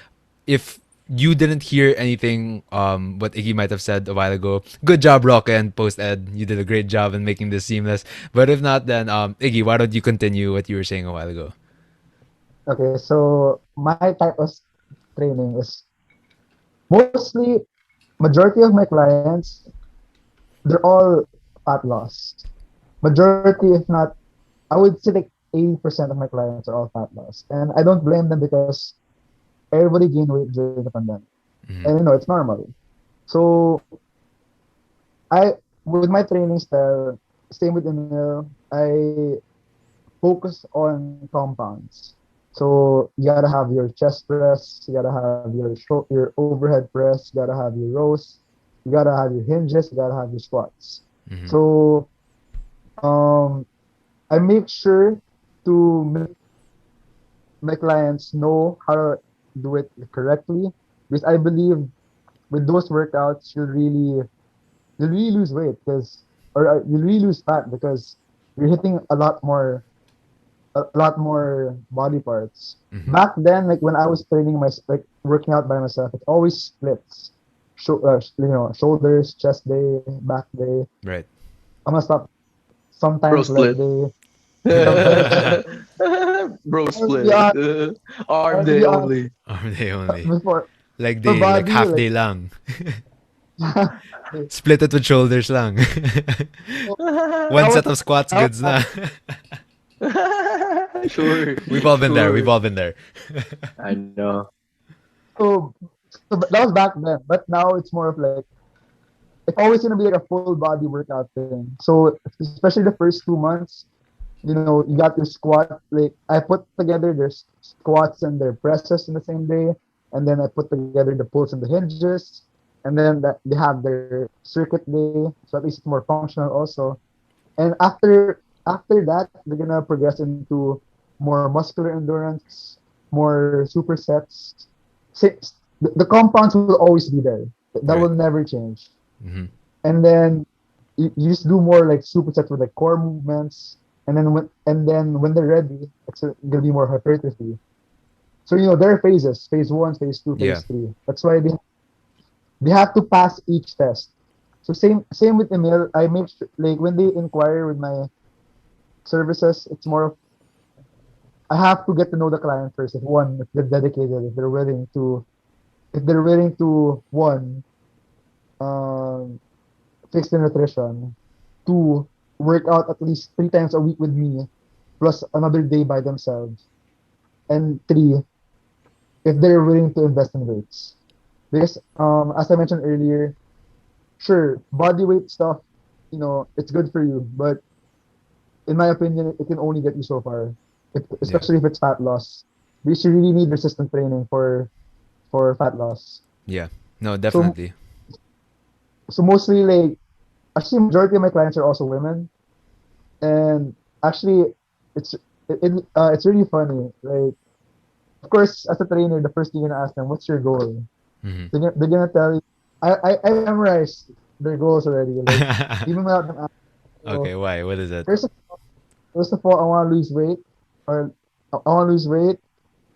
If you didn't hear anything, what Iggy might have said a while ago, good job, Rock and Post Ed. You did a great job in making this seamless. But if not, then Iggy, why don't you continue what you were saying a while ago? okay. So my type of training is mostly majority of my clients, they're all fat loss. Majority, if not, I would say like 80% of my clients are all fat loss. And I don't blame them because everybody gained weight during the pandemic. Mm-hmm. And it's normal. So I with my training style, same with Emil, I focus on compounds. So you gotta have your chest press, you gotta have your overhead press, you gotta have your rows, you gotta have your hinges, you gotta have your squats. Mm-hmm. So um, I make sure to make my clients know how to do it correctly because I believe with those workouts you'll really lose weight because or you'll really lose fat because you're hitting a lot more body parts. Mm-hmm. Back then, like when I was training like working out by myself, it's always splits. shoulders, chest day, back day. Right. I'm gonna stop Bro sometimes leg split. day. Sometimes Bro I'll be split. Arm I'll day be honest, only. Arm day only. before Leg for day, like body half like day lang. Split it with shoulders lang. One was set of squats that goods was na. Sure, We've all been there. We've sure. all been there. I know. so that was back then, but now it's more of like it's always gonna be like a full body workout thing. So especially the first 2 months, you got your squat. Like I put together their squats and their presses in the same day, and then I put together the pulls and the hinges, and then that they have their circuit day, so at least it's more functional also. And after that, they're gonna progress into more muscular endurance, more supersets. The compounds will always be there. That will Right. never change. Hmm. And then you just do more like supersets with like core movements. And then when they're ready, it's gonna be more hypertrophy. So there are phases: phase one, phase two, Yeah. phase three. That's why they have to pass each test. So same with Emil. I make sure, like when they inquire with my services, it's more of I have to get to know the client first. If they're dedicated, if they're willing to one, um, fix their nutrition, two, work out at least 3 times a week with me, plus another day by themselves, and three, if they're willing to invest in weights. Because as I mentioned earlier, sure, body weight stuff, it's good for you, but in my opinion, it can only get you so far, Yeah. especially if it's fat loss. Because you really need resistant training for fat loss. Yeah. No, So definitely. so mostly like actually majority of my clients are also women, and actually it's it's really funny. Like of course, as a trainer, the first thing you're gonna ask them, "What's your goal?" Hmm. They're gonna tell you. I memorized their goals already. Like even without them asking. Okay, So why? What is it? first of, first of all, I want to lose weight, or I want to lose weight.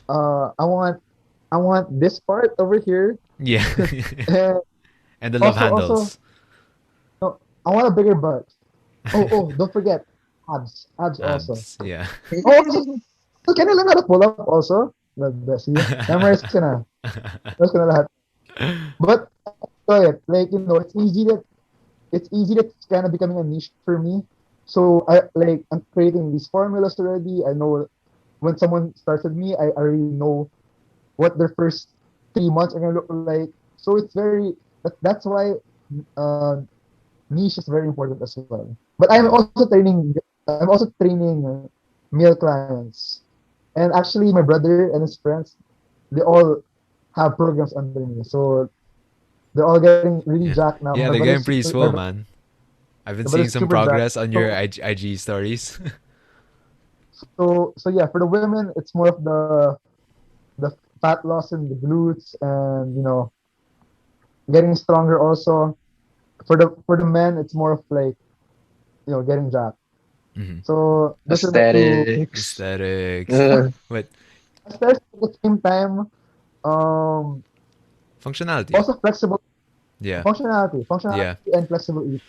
I want this part over here, Yeah. and And the love also, handles. no, I want a bigger butt. Oh, don't forget abs also. Abs. Yeah. Oh, can I learn how to pull up also? See, memorize ko na. Memorize ko na lahat. But enjoy it. Like, it's easy that it's kind of becoming a niche for me. So I'm creating these formulas already. I know when someone starts with me, I already know what their first 3 months are gonna look like. So that's why uh, niche is very important as well. But Yeah. I'm also training male clients, and actually my brother and his friends, they all have programs under me. So they're all getting really Yeah. jacked now. Yeah, they're getting pretty swole, man. I've been My seeing brother's some super jacked. progress on your IG stories. So yeah, for the women, it's more of the fat loss in the glutes, and getting stronger also. For the men, it's more of like getting jacked. Hmm. So those are my two Aesthetics. Aesthetics. Uh, But aspects. At the same time, um, functionality. also flexible Yeah. functionality Yeah. and flexible eating.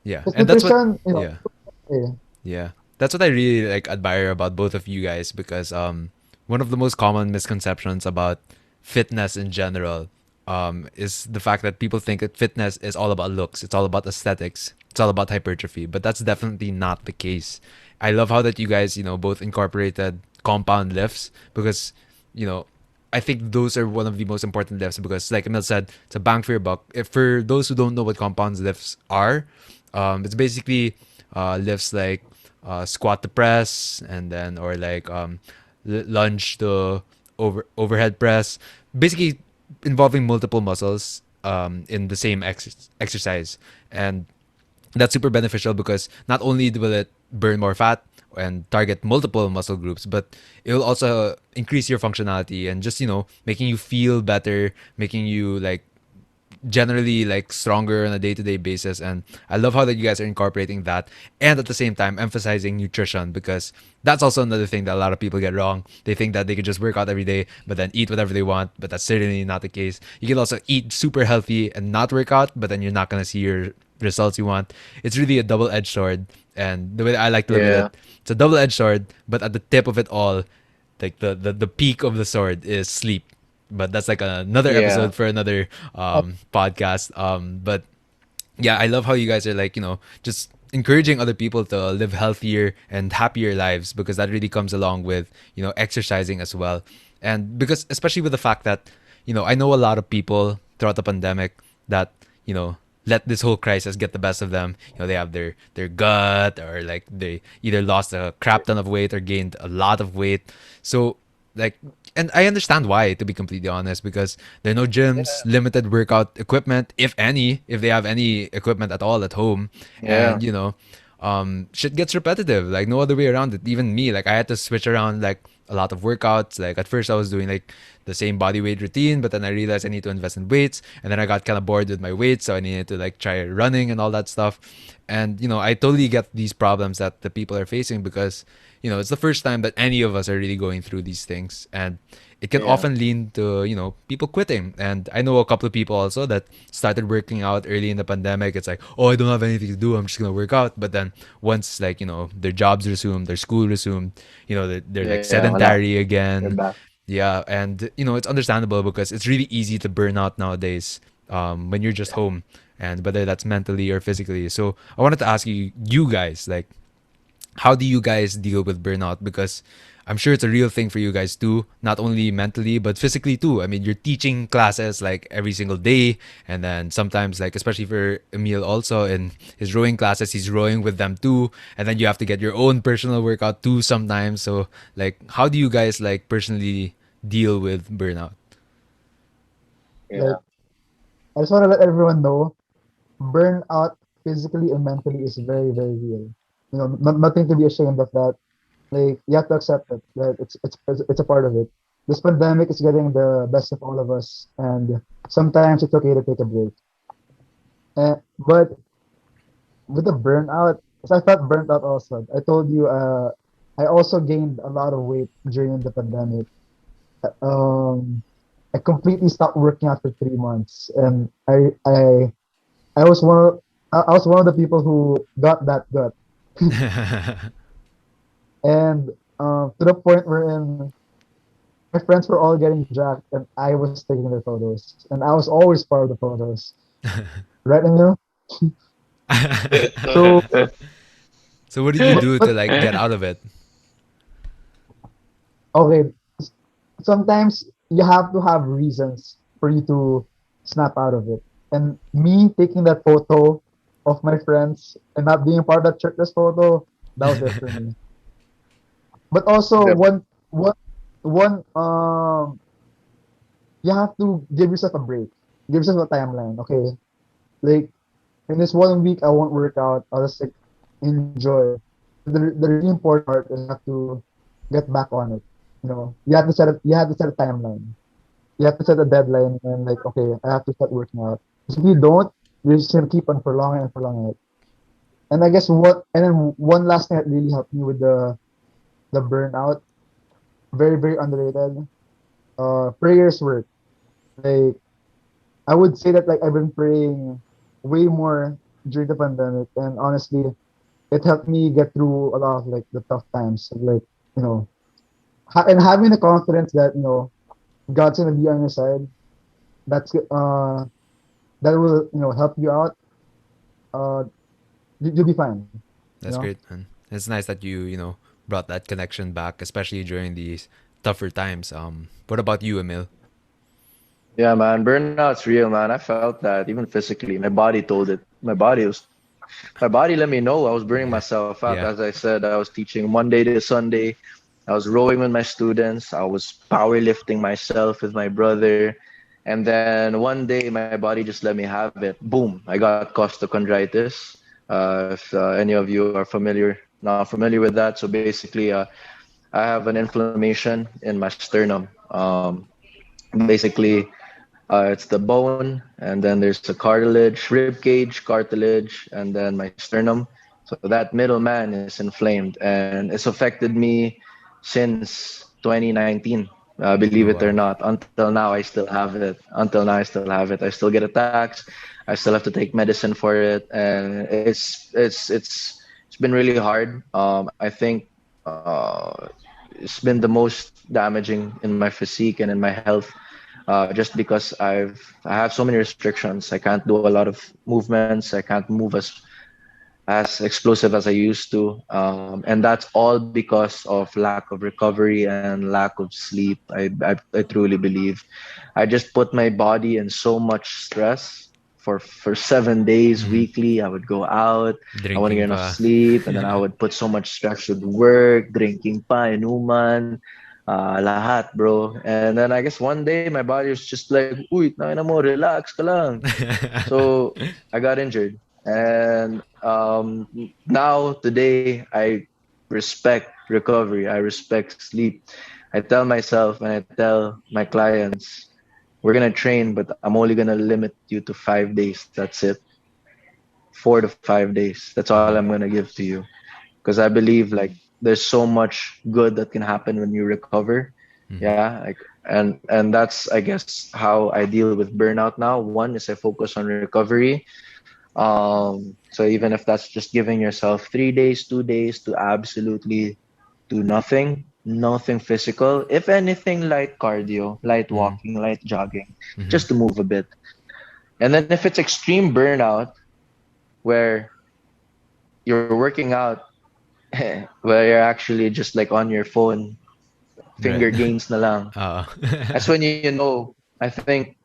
Yeah. Because And that's what nutrition, yeah. eh, Yeah. That's what I really like admire about both of you guys because one of the most common misconceptions about fitness in general is the fact that people think that fitness is all about looks, it's all about aesthetics, it's all about hypertrophy, but that's definitely not the case. I love how that you guys, both incorporated compound lifts because, you know, I think those are one of the most important lifts because, like Emil said, it's a bang for your buck. If for those who don't know what compound lifts are, it's basically lifts like squat to press and then or like lunge to overhead press, basically involving multiple muscles in the same exercise, and that's super beneficial because not only will it burn more fat and target multiple muscle groups, but it will also increase your functionality and just making you feel better, making you like generally like stronger on a day-to-day basis. And I love how that you guys are incorporating that, and at the same time emphasizing nutrition, because that's also another thing that a lot of people get wrong. They think that they could just work out every day but then eat whatever they want, but that's certainly not the case. You can also eat super healthy and not work out, but then you're not going to see your results you want. It's really a double-edged sword, and the way I like to look at Yeah. it, it's a double-edged sword, but at the tip of it all, like the peak of the sword is sleep. But that's like another Yeah. episode for another podcast. But yeah, I love how you guys are like, just encouraging other people to live healthier and happier lives, because that really comes along with, exercising as well. And because, especially with the fact that, I know a lot of people throughout the pandemic that, let this whole crisis get the best of them. They have their gut, or like they either lost a crap ton of weight or gained a lot of weight. So like, and I understand why, to be completely honest, because there are no gyms, Yeah. limited workout equipment, if any, if they have any equipment at all at home. Yeah. And shit gets repetitive, like no other way around it. Even me, like I had to switch around like a lot of workouts. Like at first I was doing like the same body weight routine, but then I realized I need to invest in weights, and then I got kind of bored with my weights, so I needed to like try running and all that stuff. And I totally get these problems that the people are facing, because it's the first time that any of us are really going through these things. And it can Yeah. often lead to, people quitting. And I know a couple of people also that started working out early in the pandemic. It's like, oh, I don't have anything to do, I'm just gonna work out. But then once, like, their jobs resumed, their school resumed, they're like Yeah. Wala. sedentary You're again. back. Yeah, and it's understandable, because it's really easy to burn out nowadays, when you're just home, and whether that's mentally or physically. So I wanted to ask you guys, like, how do you guys deal with burnout? Because I'm sure it's a real thing for you guys too, not only mentally but physically too. I mean, you're teaching classes like every single day, and then sometimes, like, especially for Emil also in his rowing classes, he's rowing with them too, and then you have to get your own personal workout too sometimes. So like, how do you guys like personally deal with burnout? Like Yeah. I just want to let everyone know, burnout physically and mentally is very, very real. Nothing to be ashamed of that. Like you have to accept it. That it's a part of it. This pandemic is getting the best of all of us, and sometimes it's okay to take a break. But with the burnout, 'cause I felt burnt out also. I told you, I also gained a lot of weight during the pandemic. Um, I completely stopped working out for 3 months, and I was I was one of the people who got that gut, and to the point wherein my friends were all getting jacked, and I was taking their photos, and I was always part of the photos, right, Emil? So, So what did you do to but like get out of it? okay, sometimes you have to have reasons for you to snap out of it. And me taking that photo of my friends and not being part of that shirtless photo, that was it for me. But also Yep. one you have to give yourself a break. Give yourself a timeline. Okay. Like in this 1 week I won't work out. I'll just like enjoy. The really important part is you have to get back on it. You have to set a timeline. You have to set a deadline and like, okay, I have to start working out. 'Cause if you don't, you're just gonna keep on prolonging and prolonging it. And I guess and then one last thing that really helped me with the burnout, very, very underrated. Prayers work. Like I would say that like I've been praying way more during the pandemic, and honestly, it helped me get through a lot of like the tough times. Like, you know, and having the confidence that, God's gonna be on your side. That's that will, help you out. Uh, you'll be fine. You That's know. great, man. It's nice that you brought that connection back, especially during these tougher times. What about you, Emil? Yeah, man. Burnout's real, man. I felt that even physically. My body told it. My body let me know I was burning Yeah, myself out. yeah. As I said, I was teaching Monday to Sunday. I was rowing with my students. I was powerlifting myself with my brother. And then one day my body just let me have it. Boom, I got costochondritis. If any of you are not familiar with that. So basically, I have an inflammation in my sternum. Basically, It's the bone, and then there's the cartilage, rib cage, cartilage, and then my sternum. So that middle man is inflamed, and it's affected me since 2019. Believe Oh it or wow. not, until now I still have it. Until now I still have it. I still get attacks. I still have to take medicine for it, and it's been really hard. I think it's been the most damaging in my physique and in my health, just because I have so many restrictions. I can't do a lot of movements. I can't move as explosive as I used to, and that's all because of lack of recovery and lack of sleep. I truly believe I just put my body in so much stress for 7 days Mhm. weekly. I would go out. I wouldn't Drinking get enough pa. sleep, and then I would put so much stress with work, drinking pa, inuman, lahat, bro. And then I guess one day my body was just like, uy, na mo, relax ka lang. So I got injured. And now, today, I respect recovery. I respect sleep. I tell myself and I tell my clients, we're going to train, but I'm only going to limit you to 5 days. That's it. 4 to 5 days. That's all I'm Mhm. going to give to you. Because I believe like there's so much good that can happen when you recover. Mhm. Yeah, like and that's I guess how I deal with burnout now. One is I focus on recovery. So even if that's just giving yourself 3 days, 2 days to absolutely do nothing, nothing physical. If anything, light cardio, light Mhm. walking, light jogging, Mhm. just to move a bit. And then if it's extreme burnout where you're working out, where you're actually just like on your phone, Right. finger gains na lang. Uh, That's when you know, I think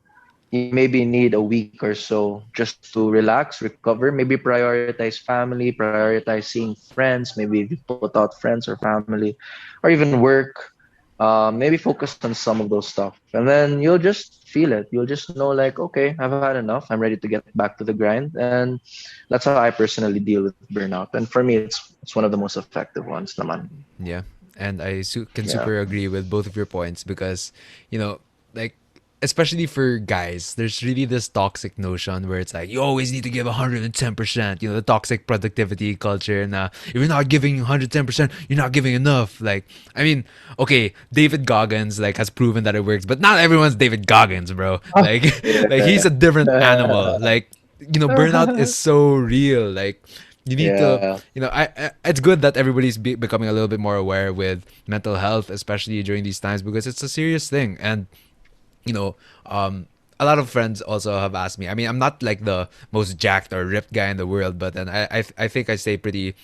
you maybe need a week or so just to relax, recover, maybe prioritize family, prioritize seeing friends, maybe if you put out friends or family, or even work. Maybe focus on some of those stuff, and then you'll just feel it. You'll just know, like, okay, I've had enough. I'm ready to get back to the grind, and that's how I personally deal with burnout. And for me, it's one of the most effective ones, naman. yeah, and can Yeah, super agree with both of your points because, you know, like especially for guys, there's really this toxic notion where it's like you always need to give 110%. You know, the toxic productivity culture, and if you're not giving 110%, you're not giving enough. Like, I mean, okay, David Goggins like has proven that it works, but not everyone's David Goggins, bro. Ah, Like, like yeah, he's a different animal. Like, you know, burnout is so real. Like, you need to, yeah, you know, it's good that everybody's becoming a little bit more aware with mental health, especially during these times, because it's a serious thing. And you know, a lot of friends also have asked me. I mean, I'm not like the most jacked or ripped guy in the world, but then I think I stay pretty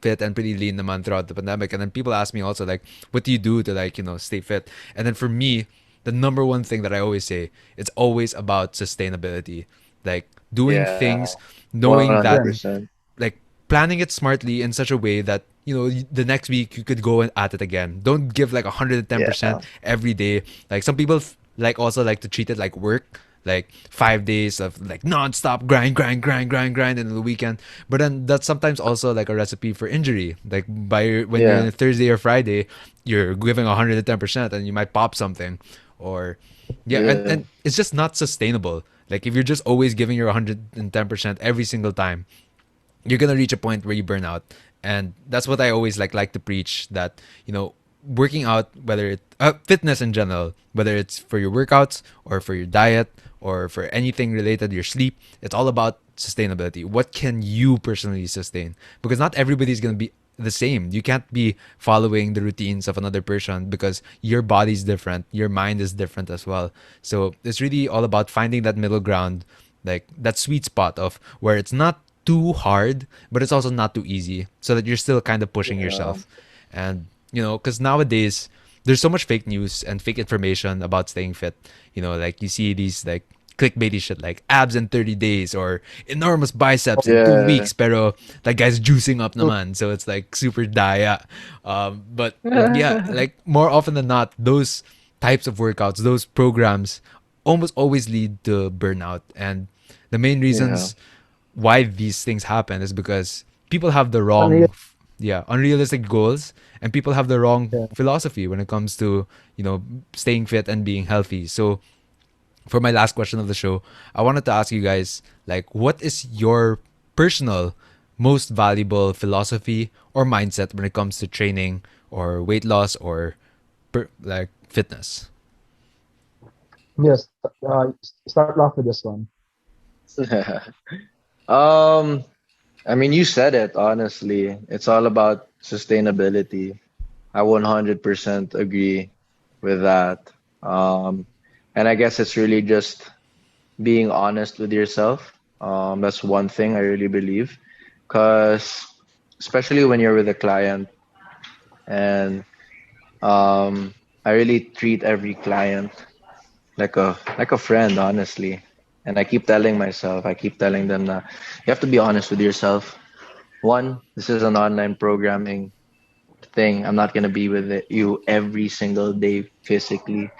fit and pretty lean naman throughout the pandemic. And then people ask me also like, what do you do to, like, you know, stay fit? And then for me, the number one thing that I always say, it's always about sustainability, like doing yeah, things, knowing that, yeah. 100%. like, planning it smartly in such a way that, you know, the next week you could go at it again. Don't give like 110% Yeah, every day. Like some people like also like to treat it like work, like 5 days of like non-stop grind, grind, grind, grind, grind, and the weekend. But then that's sometimes also like a recipe for injury. Like when you're yeah, in Thursday or Friday, you're giving 110% and you might pop something, or yeah, yeah, and it's just not sustainable. Like if you're just always giving your 110% every single time, you're gonna reach a point where you burn out. And that's what I always like to preach, that, you know, working out, whether it fitness in general, whether it's for your workouts or for your diet or for anything related to your sleep, it's all about sustainability. What can you personally sustain? Because not everybody's gonna be the same. You can't be following the routines of another person because your body's different, your mind is different as well. So it's really all about finding that middle ground, like that sweet spot of where it's not too hard, but it's also not too easy, so that you're still kind of pushing yeah, yourself. And, you know, because nowadays there's so much fake news and fake information about staying fit. You know, like you see these like clickbaity shit like abs in 30 days or enormous biceps in two yeah, weeks, pero like guys juicing up Oh, naman. So it's like super daya. But yeah, like more often than not, those types of workouts, those programs almost always lead to burnout. And the main yeah, reasons why these things happen is because people have the unreal. wrong, yeah, unrealistic goals, and people have the wrong Yeah. philosophy when it comes to, you know, staying fit and being healthy. So for my last question of the show, I wanted to ask you guys, like, what is your personal most valuable philosophy or mindset when it comes to training or weight loss or like fitness? Yes, start off with this one. um, I mean, you said it, honestly. It's all about sustainability. I 100% agree with that. Um, and I guess it's really just being honest with yourself. That's one thing I really believe. Because especially when you're with a client, and I really treat every client like a friend, honestly. And I keep telling them that you have to be honest with yourself. One, this is an online programming thing. I'm not gonna be with you every single day physically.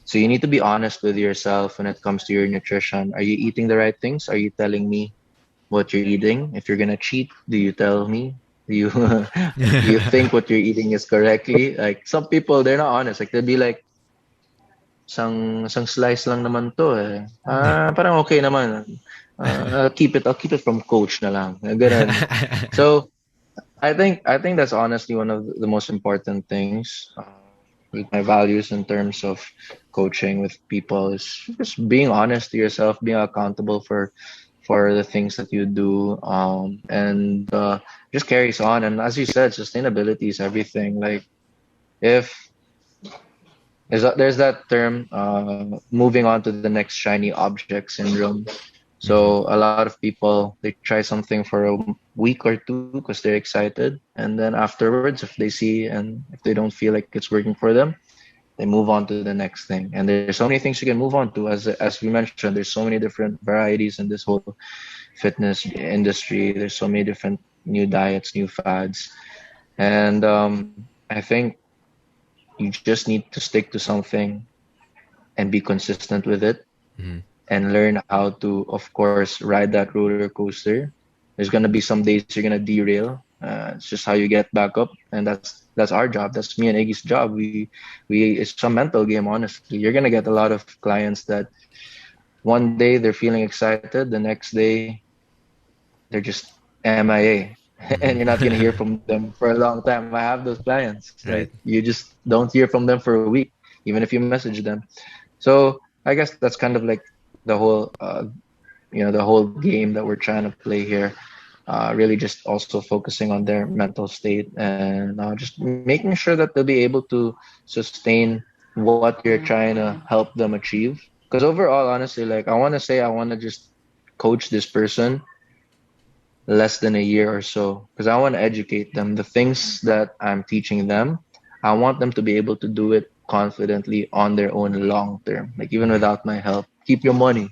So you need to be honest with yourself when it comes to your nutrition. Are you eating the right things? Are you telling me what you're eating? If you're gonna cheat, do you tell me? Do you do you think what you're eating is correctly? Like some people, they're not honest. Like they'll be like, isang slice lang naman to eh. Parang okay naman. I'll keep it from coach na lang. Ganun. So I think that's honestly one of the most important things with my values in terms of coaching with people is just being honest to yourself, being accountable for the things that you do, and just carries on. And as you said, sustainability is everything. Like if there's that term, moving on to the next shiny object syndrome. Hmm. So a lot of people they try something for a week or two because they're excited, and then afterwards, if they see and if they don't feel like it's working for them, they move on to the next thing. And there's so many things you can move on to. As we mentioned, there's so many different varieties in this whole fitness industry. There's so many different new diets, new fads, and I think you just need to stick to something and be consistent with it Hmm. and learn how to, of course, ride that roller coaster. There's gonna be some days you're gonna derail. It's just how you get back up, and that's our job. That's me and Iggy's job. We it's a mental game, honestly. You're gonna get a lot of clients that one day they're feeling excited, the next day they're just MIA, and you're not gonna hear from them for a long time. I have those clients. Like Right. you just don't hear from them for a week, even if you message them. So I guess that's kind of like the whole the whole game that we're trying to play here. Really just also focusing on their mental state and just making sure that they'll be able to sustain what you're trying to help them achieve. Because overall, honestly, like I want to just coach this person less than a year or so because I want to educate them. The things that I'm teaching them, I want them to be able to do it confidently on their own long term, like even Hmm. without my help. Keep your money.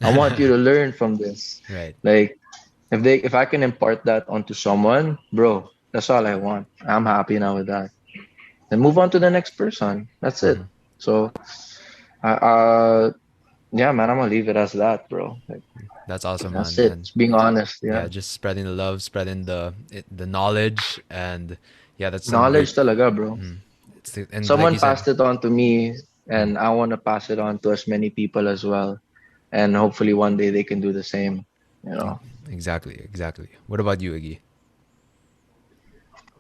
I want you to learn from this. Right. Like if I can impart that onto someone, bro, that's all I want. I'm happy now with that. And move on to the next person. That's it. Hmm. So, yeah, man, I'm gonna leave it as that, bro. Like, That's awesome, that's man. it. And It's being honest. yeah, Yeah, just spreading the love, spreading the knowledge, and yeah, that's some great. knowledge, talaga, bro. Mm, and like Someone you said, passed it on to me, mm, and I want to pass it on to as many people as well. And hopefully one day they can do the same. You know. exactly, exactly. What about you, Iggy?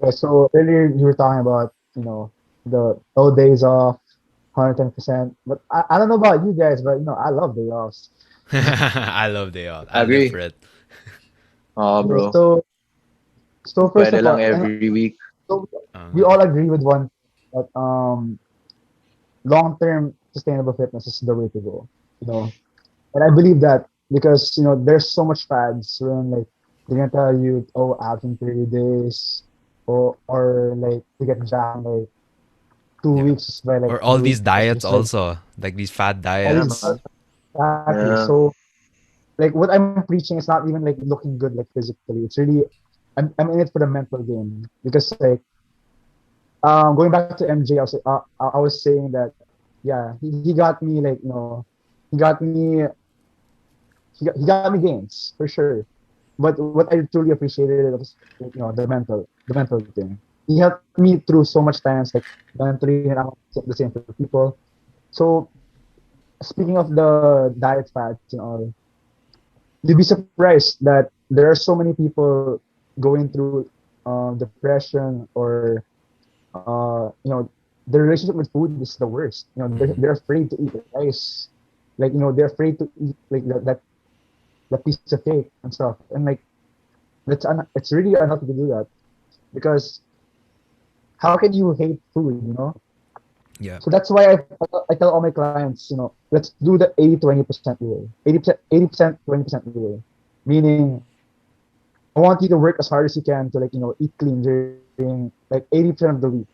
Yeah, so earlier you were talking about, the no days off, 110%. But I don't know about you guys, but I love day offs. I love day off. I live for Agree. it. Oh, Yeah, bro. so first Pwede of lang all, every week. so we Uh, all agree with one thing, that long-term sustainable fitness is the way to go. You know, and I believe that because there's so much fads when like they're gonna tell you, oh, abs in 30 days, or like you get jacked in like two yeah. weeks by like Or all these 3 weeks, diets just like also, like these fat all Yeah, these diets. man. exactly. Yeah. So like what I'm preaching is not even like looking good like physically. It's really I'm in it for the mental game because like going back to MJ, I was saying that yeah, he got me like he got me he got me gains for sure. But what I truly appreciated was like, the mental thing. He helped me through so much times like mentally, and I want the same for people. So speaking of the diet fads and all, you'd be surprised that there are so many people going through depression or their relationship with food is the worst. Mm-hmm. They're afraid to eat rice, like they're afraid to eat like that piece of cake and stuff, and like it's really unhealthy to do that because how can you hate food, Yeah. So that's why I tell all my clients, let's do the 80-20% rule. 80%, 20% rule. Meaning, I want you to work as hard as you can to eat clean during like 80% of the week.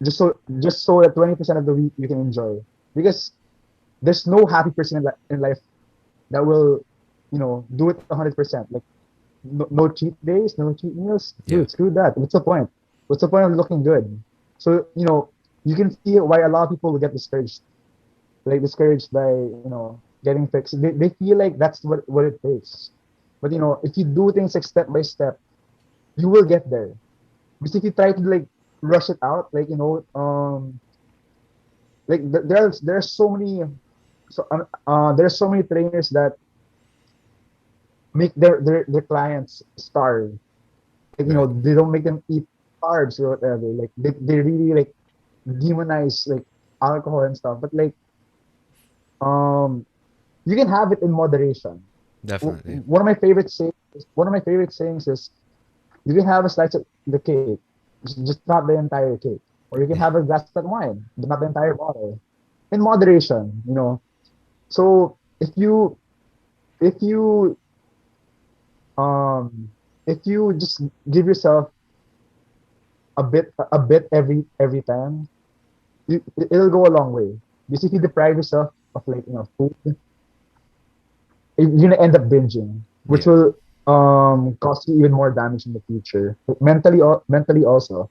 Just so that 20% of the week you can enjoy. Because there's no happy person in life that will, do it 100%. Like no cheat days, no cheat meals. Yeah. Dude, screw that. What's the point? What's the point of looking good? So, you can see why a lot of people get discouraged, like discouraged by, getting fixed. They feel like that's what it takes. But, if you do things like step by step, you will get there. Because if you try to like rush it out, like, like there's so many, there's so many trainers that make their clients starve. Like, Right. they don't make them eat carbs or whatever. Like they really like demonize like alcohol and stuff. But like um you can have it in moderation. Definitely. One of my favorite sayings is you can have a slice of the cake, just not the entire cake. Or you can Yeah. have a glass of wine, but not the entire bottle. In moderation. So if you um if you just give yourself a bit every time, it'll go a long way. Because if you deprive yourself of like food, you're gonna end up binging, which Yeah. will cause you even more damage in the future, like mentally also.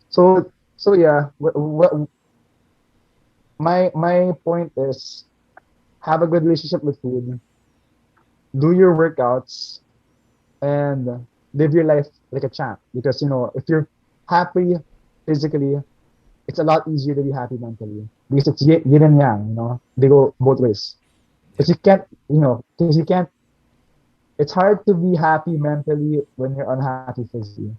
So yeah, my point is have a good relationship with food, do your workouts, and live your life like a champ. Because if you're happy physically, it's a lot easier to be happy mentally because it's yin and yang. They go both ways. Yeah. Because because you can't. It's hard to be happy mentally when you're unhappy physically.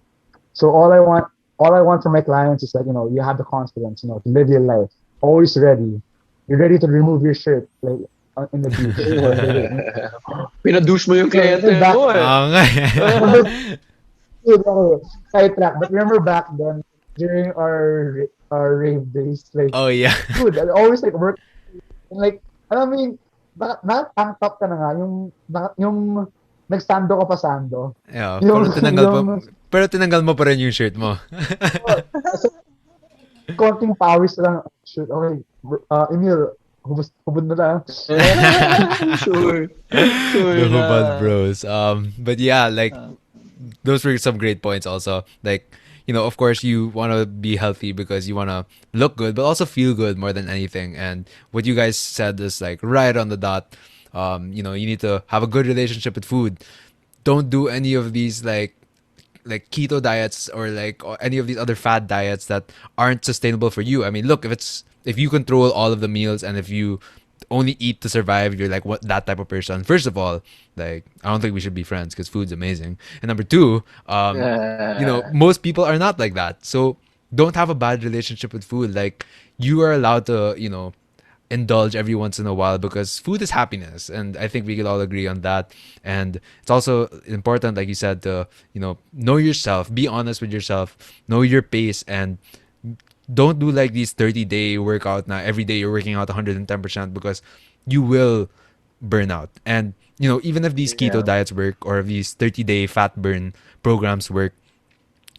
So all I want from my clients is like you have the confidence, to live your life, always ready. You're ready to remove your shirt like in the beach or Pinadouche mo yung remember kliyente back mo eh. Oo nga. remember dude, okay, sidetrack, but remember back then during our rave days, like Oh yeah. dude, I always like work and like alam mo yung tank top ka na nga yung nagsando ka pa sando Yeah, yung yung pero tinanggal mo pa rin yung shirt mo. kasi konting pawis lang. Shoot, okay. Emil, hubad na lang. Sure. The Sure Hubad na. Bros. But yeah, like Ah, those were some great points also. Like, of course you want to be healthy because you want to look good, but also feel good more than anything. And what you guys said is like right on the dot. You need to have a good relationship with food. Don't do any of these like keto diets or like or any of these other fad diets that aren't sustainable for you. I mean, look, if you control all of the meals and if you only eat to survive, you're like what that type of person. First of all, like I don't think we should be friends because food's amazing. And number two, yeah. most people are not like that. So don't have a bad relationship with food. Like you are allowed to, indulge every once in a while because food is happiness, and I think we could all agree on that. And it's also important, like you said, to know yourself, be honest with yourself, know your pace, and don't do like these 30-day workout now every day you're working out 110% because you will burn out. And even if these keto Yeah. diets work or if these 30-day fat burn programs work,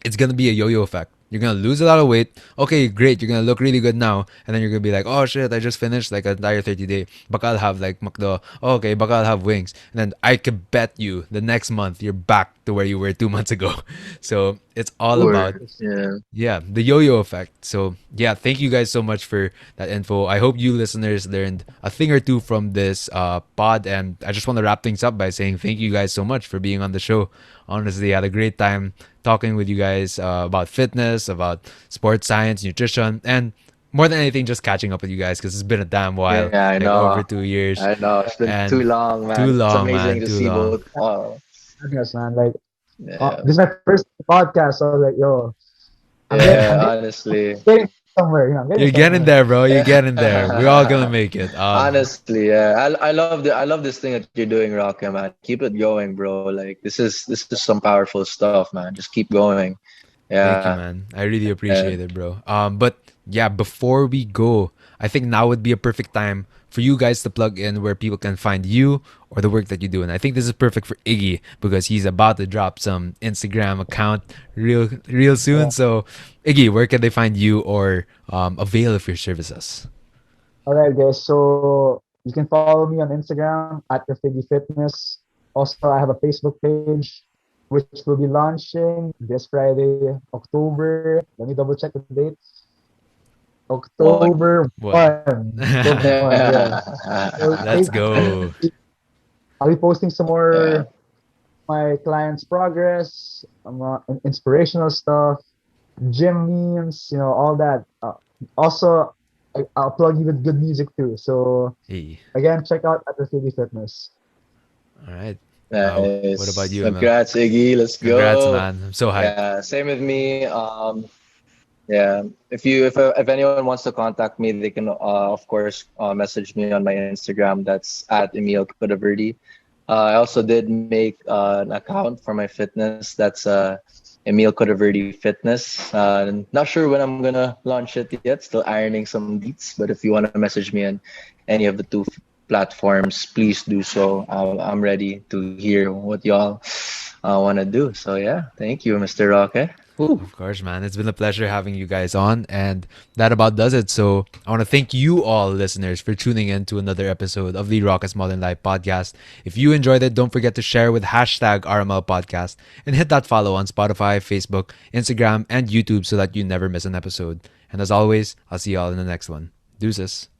it's gonna be a yo-yo effect. You're gonna lose a lot of weight. Okay, great. You're gonna look really good now, and then you're gonna be like, "Oh shit, I just finished like an entire 30-day. Baka I'll have like McDo. Oh, okay, baka I'll have wings." And then I could bet you the next month you're back to where you were 2 months ago. So it's all about, Sure. Yeah. yeah, the yo-yo effect. So yeah, thank you guys so much for that info. I hope you listeners learned a thing or two from this pod, and I just want to wrap things up by saying thank you guys so much for being on the show. Honestly, I had a great time talking with you guys about fitness, about sports science, nutrition, and more than anything, just catching up with you guys because it's been a damn while, Yeah, I like over know. 2 years, I know. It's been too and long, too man. It's long, amazing man, to too see long. both. Oh, Yes, man. Like, yeah. this is my first podcast, so I was like, yo, I'm Yeah, getting, honestly. getting somewhere. You know, I'm getting You're getting somewhere. there, bro. You're getting there. We're all gonna make it. Honestly, yeah. I love this thing that you're doing, Rocket, man. Keep it going, bro. Like this is some powerful stuff, man. Just keep going. Thank you, Yeah. man. I really Yeah. appreciate it, bro. But yeah, before we go, I think now would be a perfect time for you guys to plug in where people can find you or the work that you do. And I think this is perfect for Iggy because he's about to drop some Instagram account real soon. Yeah. So, Iggy, where can they find you or avail of your services? All right, guys. So you can follow me on Instagram at Graffiti Fitness. Also, I have a Facebook page, which will be launching this Friday, October. Let me double check the dates. One. October One. 1. October 1, yeah. So Let's go. I'll be posting some Yeah. more my clients' progress, inspirational stuff, gym memes, all that. Also, I'll plug you with good music too. So Hey. again, check out at the City Fitness. All right. What about Nice. you, Emil? Congrats, Iggy. Let's Congrats, go. man. I'm so hyped. Yeah, same with me. Yeah, if anyone wants to contact me, they can of course message me on my Instagram. That's at Emil Khodaverdi. I also did make an account for my fitness. That's Emil Khodaverdi Fitness. Not sure when I'm gonna launch it yet. Still ironing some deets. But if you want to message me on any of the two platforms, please do so. I'm ready to hear what y'all want to do. So yeah, thank you, Mr. Roque. Woo. Of course, man. It's been a pleasure having you guys on, and that about does it. So I want to thank you all, listeners, for tuning in to another episode of the Rockets Modern Life podcast. If you enjoyed it, don't forget to share with hashtag RML Podcast and hit that follow on Spotify, Facebook, Instagram, and YouTube so that you never miss an episode. And as always, I'll see you all in the next one. Deuces.